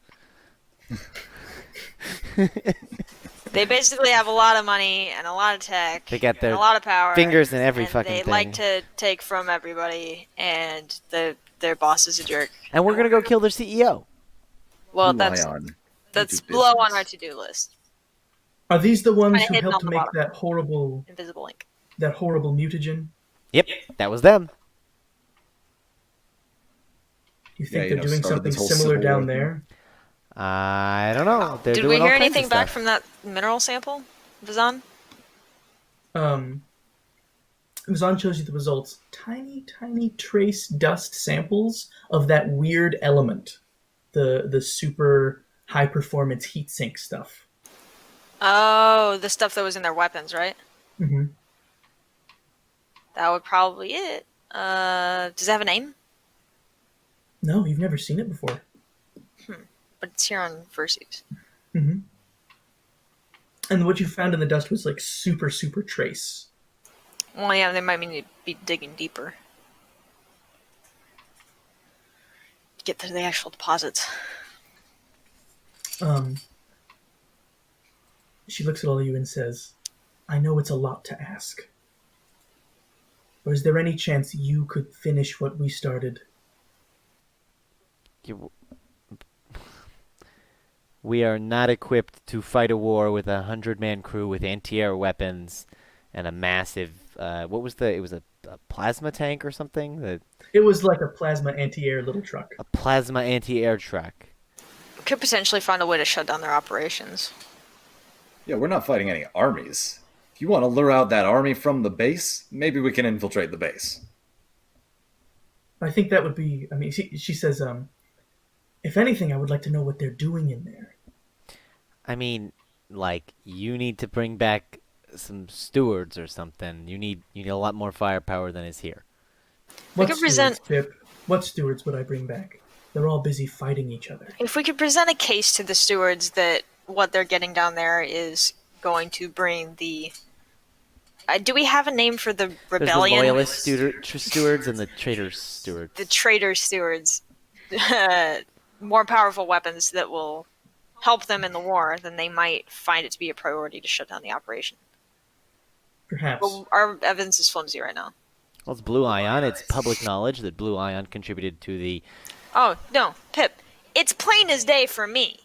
They basically have a lot of money and a lot of tech. They got their and a lot of power. fingers in every and fucking they thing. like to take from everybody, and their boss is a jerk. And we're gonna go kill their CEO. Well, Blue that's Ion. that's Do below on business. my to-do list. Are these the ones Kinda who hidden helped on to the make bottom. that horrible Invisible ink. mutagen? Yep, that was them. Do you Yeah, think you they're know, doing started something this whole similar civil down war thing. there? I don't know. They're Did doing we all hear kinds anything of back stuff. from that mineral sample, Vizan? Amazon shows you the results. Tiny, tiny trace dust samples of that weird element, the super high performance heat sink stuff. Oh, the stuff that was in their weapons, right? Mm-hmm. That would probably it. Does it have a name? No, you've never seen it before. But it's here on Versus. Mm-hmm. And what you found in the dust was like super, super trace. Well, yeah, they might need to be digging deeper. To get to the actual deposits. She looks at all of you and says, "I know it's a lot to ask. But is there any chance you could finish what we started?" We are not equipped to fight a war with 100-man crew with anti-air weapons and a massive. What was the? It was a plasma tank or something. It was like a plasma anti-air little truck. A plasma anti-air truck. We could potentially find a way to shut down their operations. Yeah, we're not fighting any armies. If you want to lure out that army from the base, maybe we can infiltrate the base. I think that would be. I mean, she says, "If anything, I would like to know what they're doing in there." I mean, like, you need to bring back some stewards or something. You need a lot more firepower than is here. We What could stewards, present- Pip? What stewards would I bring back? They're all busy fighting each other. If we could present a case to the stewards that what they're getting down there is going to bring the... do we have a name for the rebellion? There's the loyalist stewards and the traitor stewards. The traitor stewards. More powerful weapons that will help them in the war, then they might find it to be a priority to shut down the operation. Perhaps. But our evidence is flimsy right now. Well, it's Blue Ion. It's public knowledge that Blue Ion contributed to the... Oh, no, Pip. It's plain as day for me.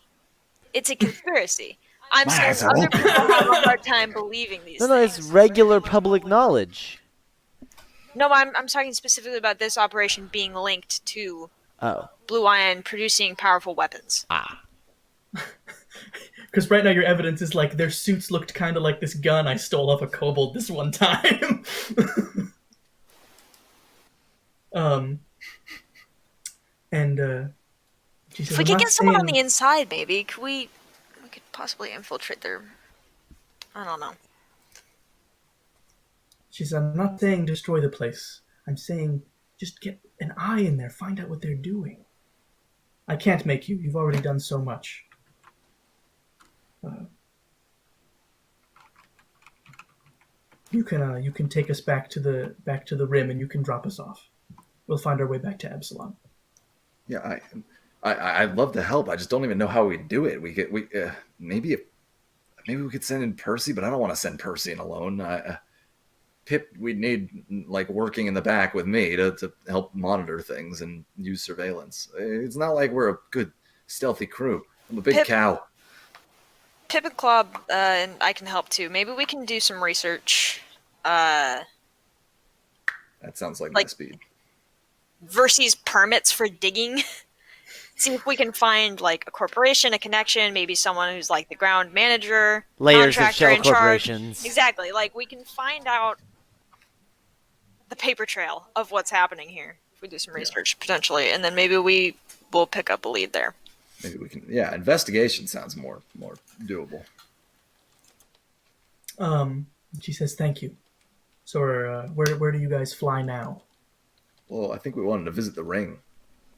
It's a conspiracy. I'm saying Asshole. other people have a hard time believing these No, things. it's regular public knowledge. No, I'm talking specifically about this operation being linked to Oh. Blue Ion producing powerful weapons. Ah. Because right now your evidence is like their suits looked kind of like this gun I stole off a kobold this one time. Um, and she says, If we "I'm could not get someone on saying." the inside, maybe we could possibly infiltrate their. I don't know. She says, "I'm not saying destroy the place. I'm saying just get an eye in there, find out what they're doing. I can't make you. You've already done so much. You can take us back to the rim, and you can drop us off. We'll find our way back to Absalom." Yeah, I'd love to help. I just don't even know how we do it. Maybe we could send in Percy, but I don't want to send Percy in alone. Pip, we'd need like working in the back with me to help monitor things and use surveillance. It's not like we're a good stealthy crew. I'm a big cow. Pip and Club, and I can help too. Maybe we can do some research. That sounds like my speed. Versus permits for digging. See if we can find like a corporation, a connection, maybe someone who's like the ground manager, Layers of contractor shell in charge. corporations. Exactly. Like we can find out the paper trail of what's happening here if we do some research potentially, and then maybe we will pick up a lead there. Maybe we can. Yeah, investigation sounds more doable. She says, "Thank you." So, where do you guys fly now? Well, I think we wanted to visit the ring.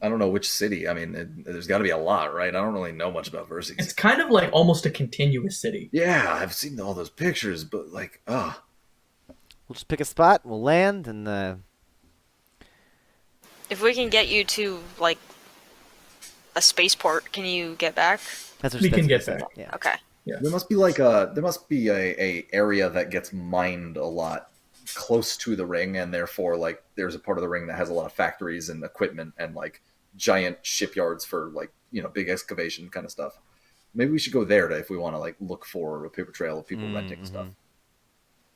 I don't know which city. I mean, there's got to be a lot, right? I don't really know much about Verses. It's kind of like almost a continuous city. Yeah, I've seen all those pictures, but like, We'll just pick a spot, we'll land, and if we can get you to like a spaceport, can you get back? We can get back. Yeah. Okay. Yeah. there must be a area that gets mined a lot close to the ring, and therefore like there's a part of the ring that has a lot of factories and equipment and like giant shipyards for like big excavation kind of stuff. Maybe we should go there if we want to like look for a paper trail of people renting stuff.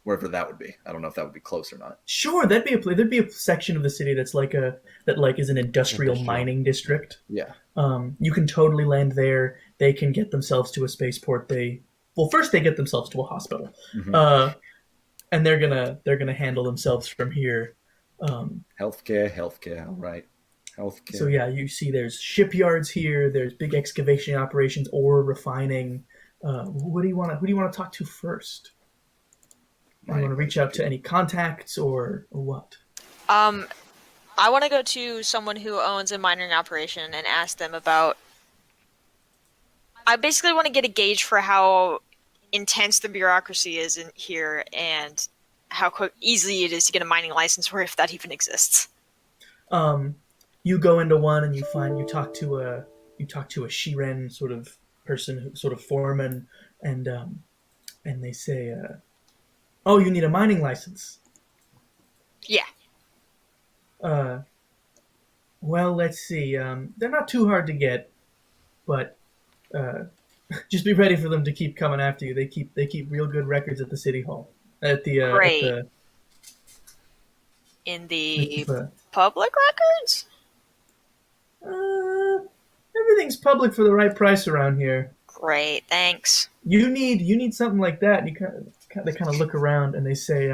Wherever that would be. I don't know if that would be close or not. Sure, there'd be a section of the city that's like is an industrial mining district. Yeah. You can totally land there. They can get themselves to a spaceport. First they get themselves to a hospital, and they're gonna handle themselves from here. Healthcare. All right. Healthcare. So yeah, you see, there's shipyards here. There's big excavation operations, ore refining. Who do you want to talk to first? Do you want to reach out to any contacts or what? I want to go to someone who owns a mining operation and ask them about. I basically want to get a gauge for how intense the bureaucracy is in here and how easy it is to get a mining license, or if that even exists. You go into one and you talk to a Shiren sort of person, sort of foreman, and they say, "Oh, you need a mining license." Yeah. Well, let's see. They're not too hard to get, but just be ready for them to keep coming after you. They keep real good records at the city hall. At the Great. In the public records? Everything's public for the right price around here. Great, thanks. You need something like that. And they kind of look around and they say,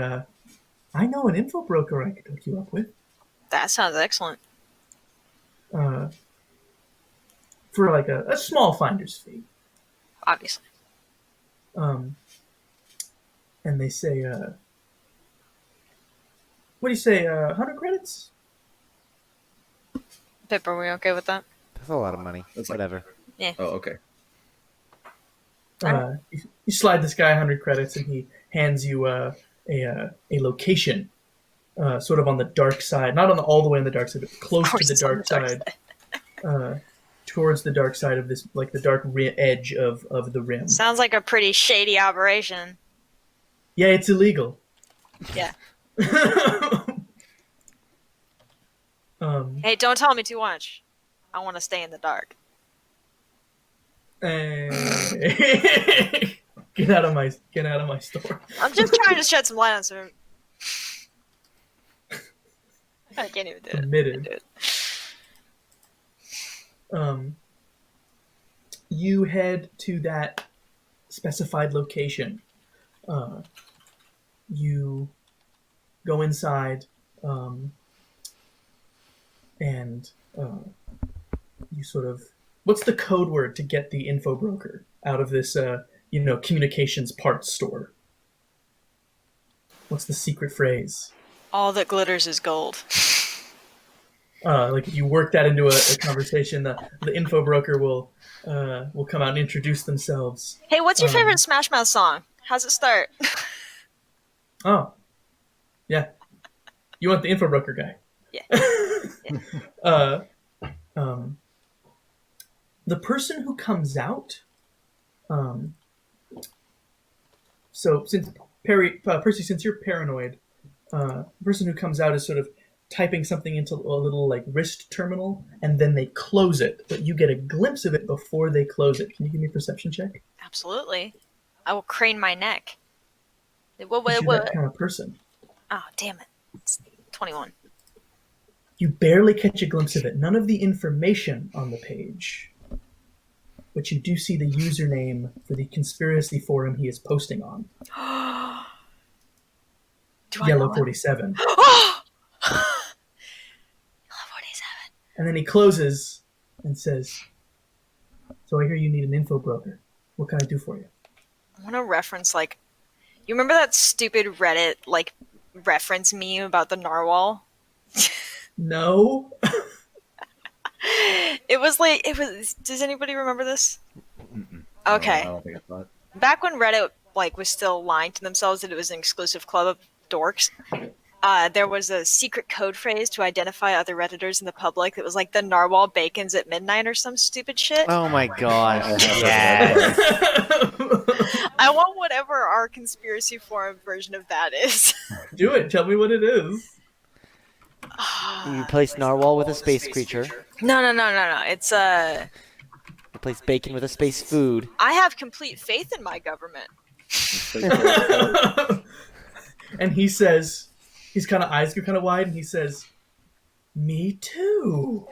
"I know an info broker I could hook you up with." That sounds excellent. For like a small finder's fee. Obviously. And they say, "What do you say? 100 credits?" Pip, are we okay with that? That's a lot of money. That's Whatever. Yeah. Oh, okay. You slide this guy 100 credits, and he hands you a location, sort of on the dark side, not all the way on the dark side, but close to the dark side, towards the dark side of this, like the dark edge of the rim. Sounds like a pretty shady operation. Yeah, it's illegal. Yeah. Hey, don't tell me too much. I want to stay in the dark. Get out of my store. I'm just trying to shed some light on some. I can't even do it. Permitted. You head to that specified location. You go inside. and you sort of. What's the code word to get the info broker out of this, communications parts store? What's the secret phrase? All that glitters is gold. Like if you work that into a conversation, the info broker will come out and introduce themselves. Hey, what's your favorite Smash Mouth song? How's it start? Oh, yeah. You want the info broker guy? Yeah. The person who comes out. So since Percy, since you're paranoid, the person who comes out is sort of typing something into a little like wrist terminal, and then they close it. But you get a glimpse of it before they close it. Can you give me a perception check? Absolutely. I will crane my neck. You're that kind of person. Oh, damn it. It's 21. You barely catch a glimpse of it. None of the information on the page. But you do see the username for the conspiracy forum he is posting on. Yellow 47. Yellow 47. And then he closes and says, "So I hear you need an info broker. What can I do for you?" I want to reference, like, you remember that stupid Reddit, like, reference meme about the narwhal? No. It was, does anybody remember this? Okay. I don't think I thought. Back when Reddit, like, was still lying to themselves that it was an exclusive club of dorks, there was a secret code phrase to identify other Redditors in the public that was like the narwhal bacons at midnight or some stupid shit. Oh my gosh. Yes. I want whatever our conspiracy forum version of that is. Do it. Tell me what it is. You replace narwhal with a space creature. No. It's Replace bacon with a space food. I have complete faith in my government. And he says, his kind of eyes go kind of wide, and he says, "Me too."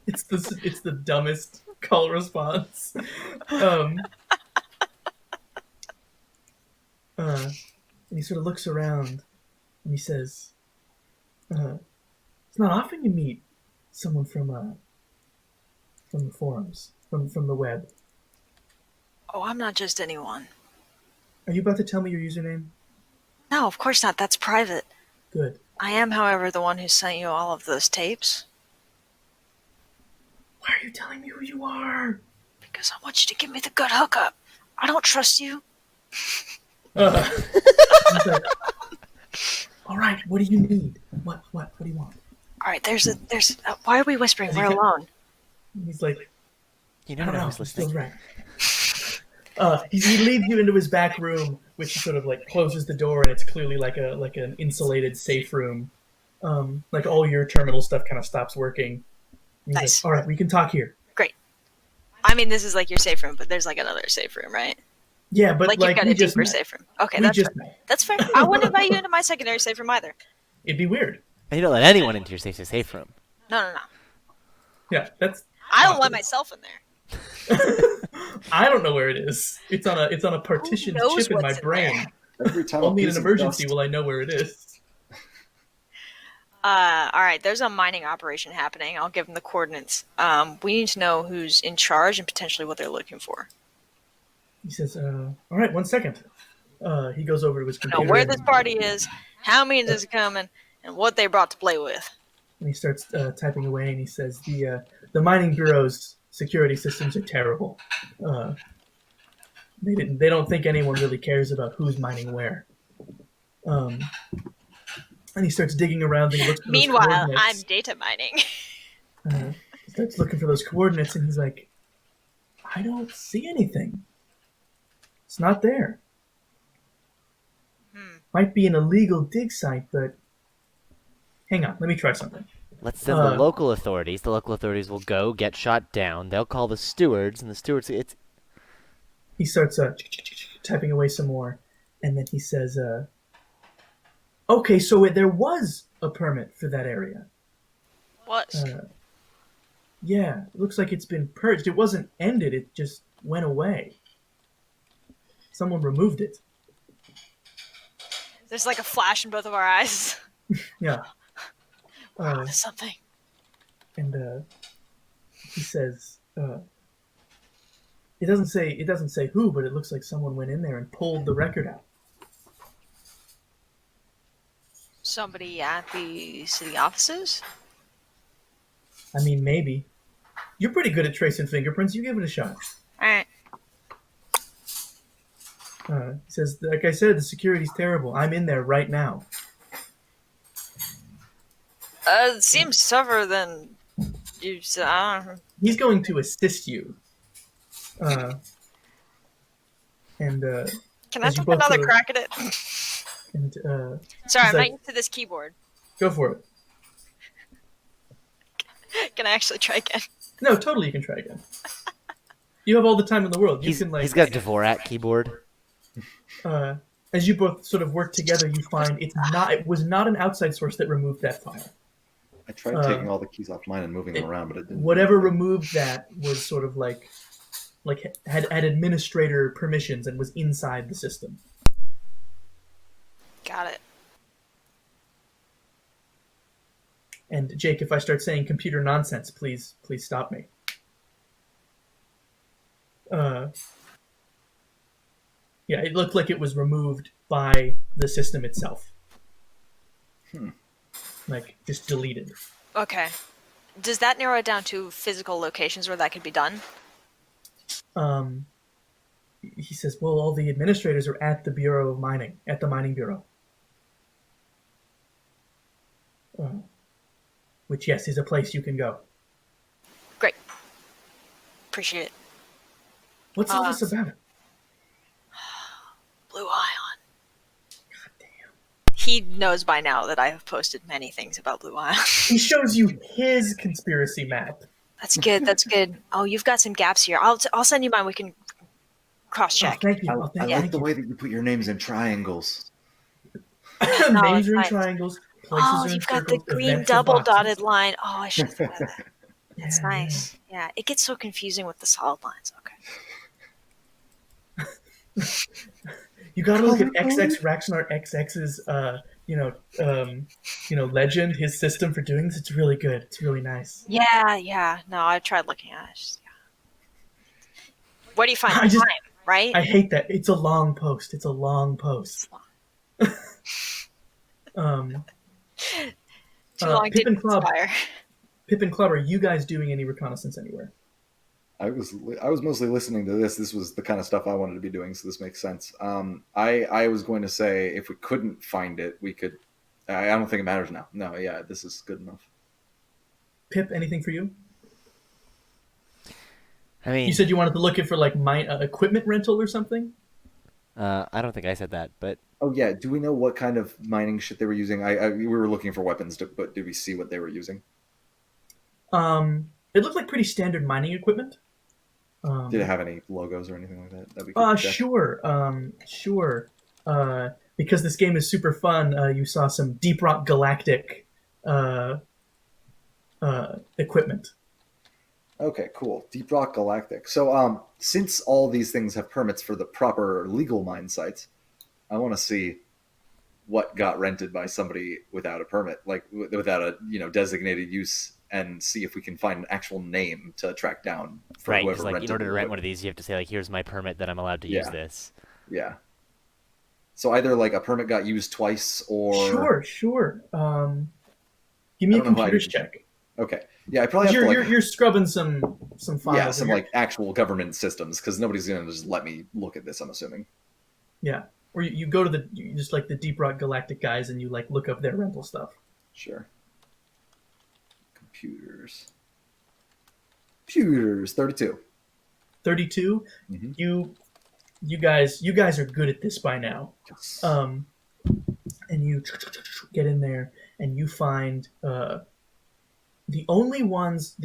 It's the dumbest call response. And he sort of looks around, and he says, "It's not often you meet someone from the forums, from the web. Oh, I'm not just anyone. Are you about to tell me your username?" No, of course not. That's private. Good. I am, however, the one who sent you all of those tapes. Why are you telling me who you are? Because I want you to give me the good hookup. I don't trust you. He's like, "All right, what do you need? What do you want?" All right, why are we whispering? We're alone. And he's like, You "I never don't know know. who's He's listening. still right." He leads you into his back room, which he sort of like closes the door, and it's clearly like an insulated safe room. Like all your terminal stuff kind of stops working. And he's Nice. like, "All right, we can talk here." Great. I mean, this is like your safe room, but there's like another safe room, right? Yeah, but Like you've got we a just deeper met. safe room. Okay, We that's just fair. met. That's fair. I wouldn't invite you into my secondary safe room either. It'd be weird. And you don't let anyone into your safe room. No. Yeah, that's. I don't let awkward. myself in there. I don't know where it is. It's on a partitioned knows chip in my what's in brain. Every time Only in an piece of emergency dust- will I know where it is. All right, there's a mining operation happening. I'll give them the coordinates. We need to know who's in charge and potentially what they're looking for. He says, "All right, 1 second." He goes over to his Know computer. where this party is, how many is coming, and what they brought to play with. And he starts typing away, and he says, "The mining bureau's security systems are terrible. They don't think anyone really cares about who's mining where." And he starts digging around, and he looks for those Meanwhile, I'm coordinates. data mining. He starts looking for those coordinates, and he's like, "I don't see anything. It's not there. Might be an illegal dig site, but hang on, let me try something." Let's send the local authorities. The local authorities will go, get shot down. They'll call the stewards, and the stewards... He starts typing away some more, and then he says, "Okay, so there was a permit for that area. What? Yeah, it looks like it's been purged. It wasn't ended, it just went away. Someone removed it." There's like a flash in both of our eyes. Yeah. We're onto something. And he says, it doesn't say who, but it looks like someone went in there and pulled the record out. Somebody at the city offices? I mean, maybe. You're pretty good at tracing fingerprints. You give it a shot. Alright. He says, like I said, the security's terrible. I'm in there right now. It seems tougher than you said. I don't know. He's going to assist you. And Can I as you take both another sort of- crack at it? and Sorry, he's I'm like- not used to this keyboard. go for it. Can I actually try again? No, totally, you can try again. You have all the time in the world. You He's can got a Dvorak keyboard. As you both sort of work together, you find it was not an outside source that removed that file. I tried taking all the keys off mine and moving them around, but it didn't. Whatever removed that was sort of like had administrator permissions and was inside the system. Got it. And Jake, if I start saying computer nonsense, please stop me. Yeah, it looked like it was removed by the system itself. Like, just deleted. Okay. Does that narrow it down to physical locations where that could be done? He says, well, all the administrators are at the Bureau of Mining, at the Mining Bureau. Which, yes, is a place you can go. Great. Appreciate it. What's all this about? Blue Ion. God damn. He knows by now that I have posted many things about Blue Ion. He shows you his conspiracy map. That's good. That's good. Oh, you've got some gaps here. I'll send you mine. We can cross-check. Oh, thank you. I like the way that you put your names in triangles. No, Names it's are in fine. triangles. Places Oh, are in you've got the circles, green events are double boxes. dotted line. Oh, I should have thought of that. That's Yeah, nice. Yeah, it gets so confusing with the solid lines. Okay. You gotta look at XX Raxnart XX's legend, his system for doing this. It's really good. It's really nice. Yeah. No, I tried looking at it. It's just, yeah. Where do you find I the just- time, right? I hate that. It's a long post. It's a long post. Too long Pip didn't and Club. inspire. Pip and Club, are you guys doing any reconnaissance anywhere? I was mostly listening to this. This was the kind of stuff I wanted to be doing, so this makes sense. I was going to say if we couldn't find it, we could. I don't think it matters now. No, yeah, this is good enough. Pip, anything for you? I mean, You said you wanted to look in for like equipment rental or something. I don't think I said that, but Oh yeah, do we know what kind of mining shit they were using? We were looking for weapons, but did we see what they were using? It looked like pretty standard mining equipment. Did it have any logos or anything like that? That we could check? Sure. Because this game is super fun, you saw some Deep Rock Galactic equipment. Okay, cool. Deep Rock Galactic. So, since all these things have permits for the proper legal mine sites, I want to see what got rented by somebody without a permit, like without a designated use, and see if we can find an actual name to track down for right, whoever because like rented in order to the rent one of these, you have to say like, "Here's my permit that I'm allowed to use Yeah. this." Yeah. So either like a permit got used twice, or Sure. Give me I a don't know how computers you- check. Okay, yeah, I probably have to like You're scrubbing some files. yeah, in some your- like actual government systems because nobody's gonna just let me look at this. I'm assuming. yeah. Or you go to just like the Deep Rock Galactic guys and you like look up their rental stuff. Sure. Computers. 32. 32. Mhm. You guys are good at this by now. Yes. And you get in there and you find the only ones,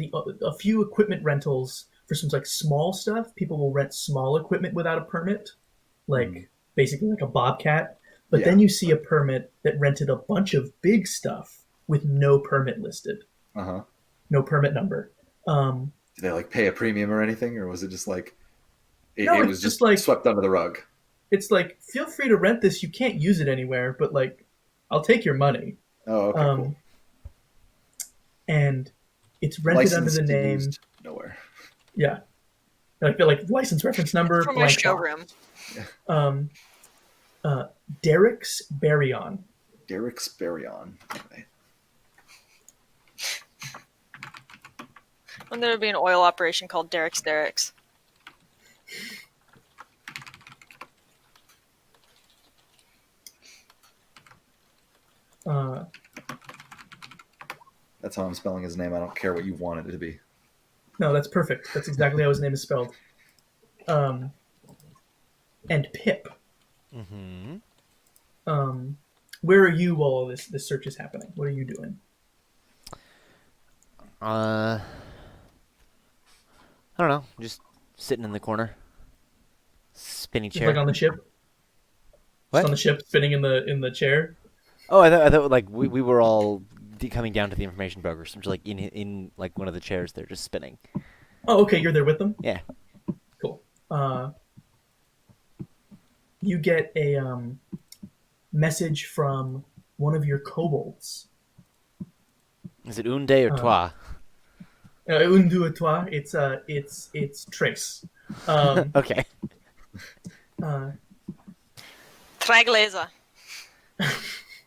a few equipment rentals for some like small stuff. People will rent small equipment without a permit, like basically like a Bobcat. But Yeah. then you see a permit that rented a bunch of big stuff with no permit listed, Uh-huh. no permit number. Did they like pay a premium or anything, or was it just like No, it it's was just just like- swept under the rug? it's like, feel free to rent this. You can't use it anywhere, but like, I'll take your money. Oh, okay, cool. And it's rented under Licensed the to name. used nowhere. Yeah. I feel like license reference number. From my showroom. Derek's Baryon. Derek's Baryon. Okay. When there would be an oil operation called Derek's. That's how I'm spelling his name. I don't care what you wanted it to be. No, that's perfect. That's exactly how his name is spelled. And Pip. Mm-hmm. Where are you while all this search is happening? What are you doing? I don't know. Just sitting in the corner. Spinning Just chair. like on the ship? What? Just on the ship, spinning in the chair? Oh, I thought like we were all coming down to the information broker. So I'm just like in like one of the chairs there, just spinning. Oh, okay. You're there with them? Yeah. Cool. You get a message from one of your kobolds. Is it un day or toi? Un, deux, et trois. It's Trace. Okay. Tragleza.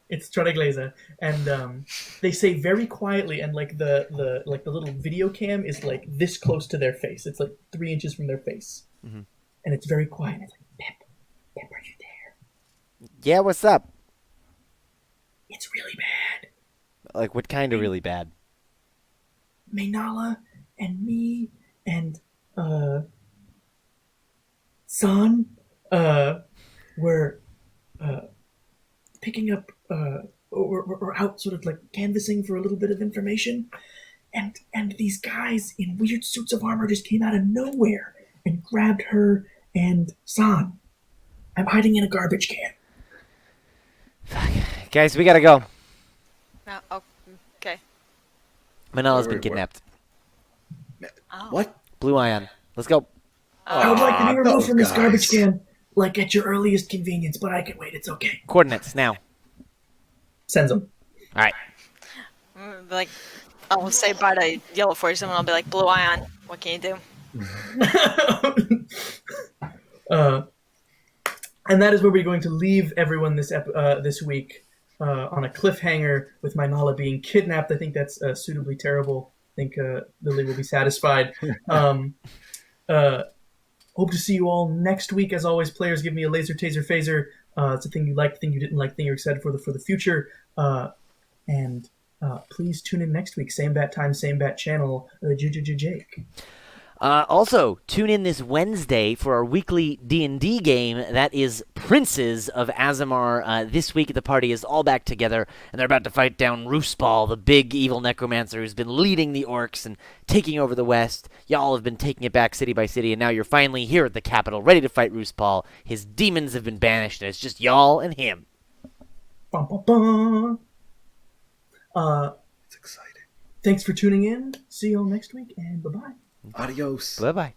It's Tragleza, and they say very quietly, and like the little video cam is like this close to their face. It's like 3 inches from their face, Mm-hmm. and it's very quiet. It's like, Pip, are you there? Yeah, what's up? It's really bad. Like, what kind of really bad? Maynala and me and San were picking up or out sort of like canvassing for a little bit of information, and these guys in weird suits of armor just came out of nowhere and grabbed her and San. I'm hiding in a garbage can. Fuck. Guys, we gotta go. Oh, okay. Manala's Wait, been kidnapped. Oh. What? Blue Ion. Let's go. I would like to be those removed from this guys. garbage can, like at your earliest convenience, but I can wait. It's okay. Coordinates now. Sends them. All right. Like, I'll say bye to Yellow 47 and I'll be like, Blue Ion, what can you do? And that is where we're going to leave everyone this week on a cliffhanger with Maynala being kidnapped. I think that's suitably terrible. I think Lily will be satisfied. Hope to see you all next week. As always, players, give me a laser, taser, phaser. It's a thing you liked, thing you didn't like, thing you're excited for the future. And please tune in next week. Same bat time, same bat channel. Jake. Also, tune in this Wednesday for our weekly D&D game. That is Princes of Azamar. This week, the party is all back together, and they're about to fight down Rooseball, the big evil necromancer who's been leading the orcs and taking over the West. Y'all have been taking it back city by city, and now you're finally here at the capital, ready to fight Rooseball. His demons have been banished, and it's just y'all and him. Bum, bum, bum. It's exciting. Thanks for tuning in. See you all next week, and bye-bye. Adios. Bye-bye.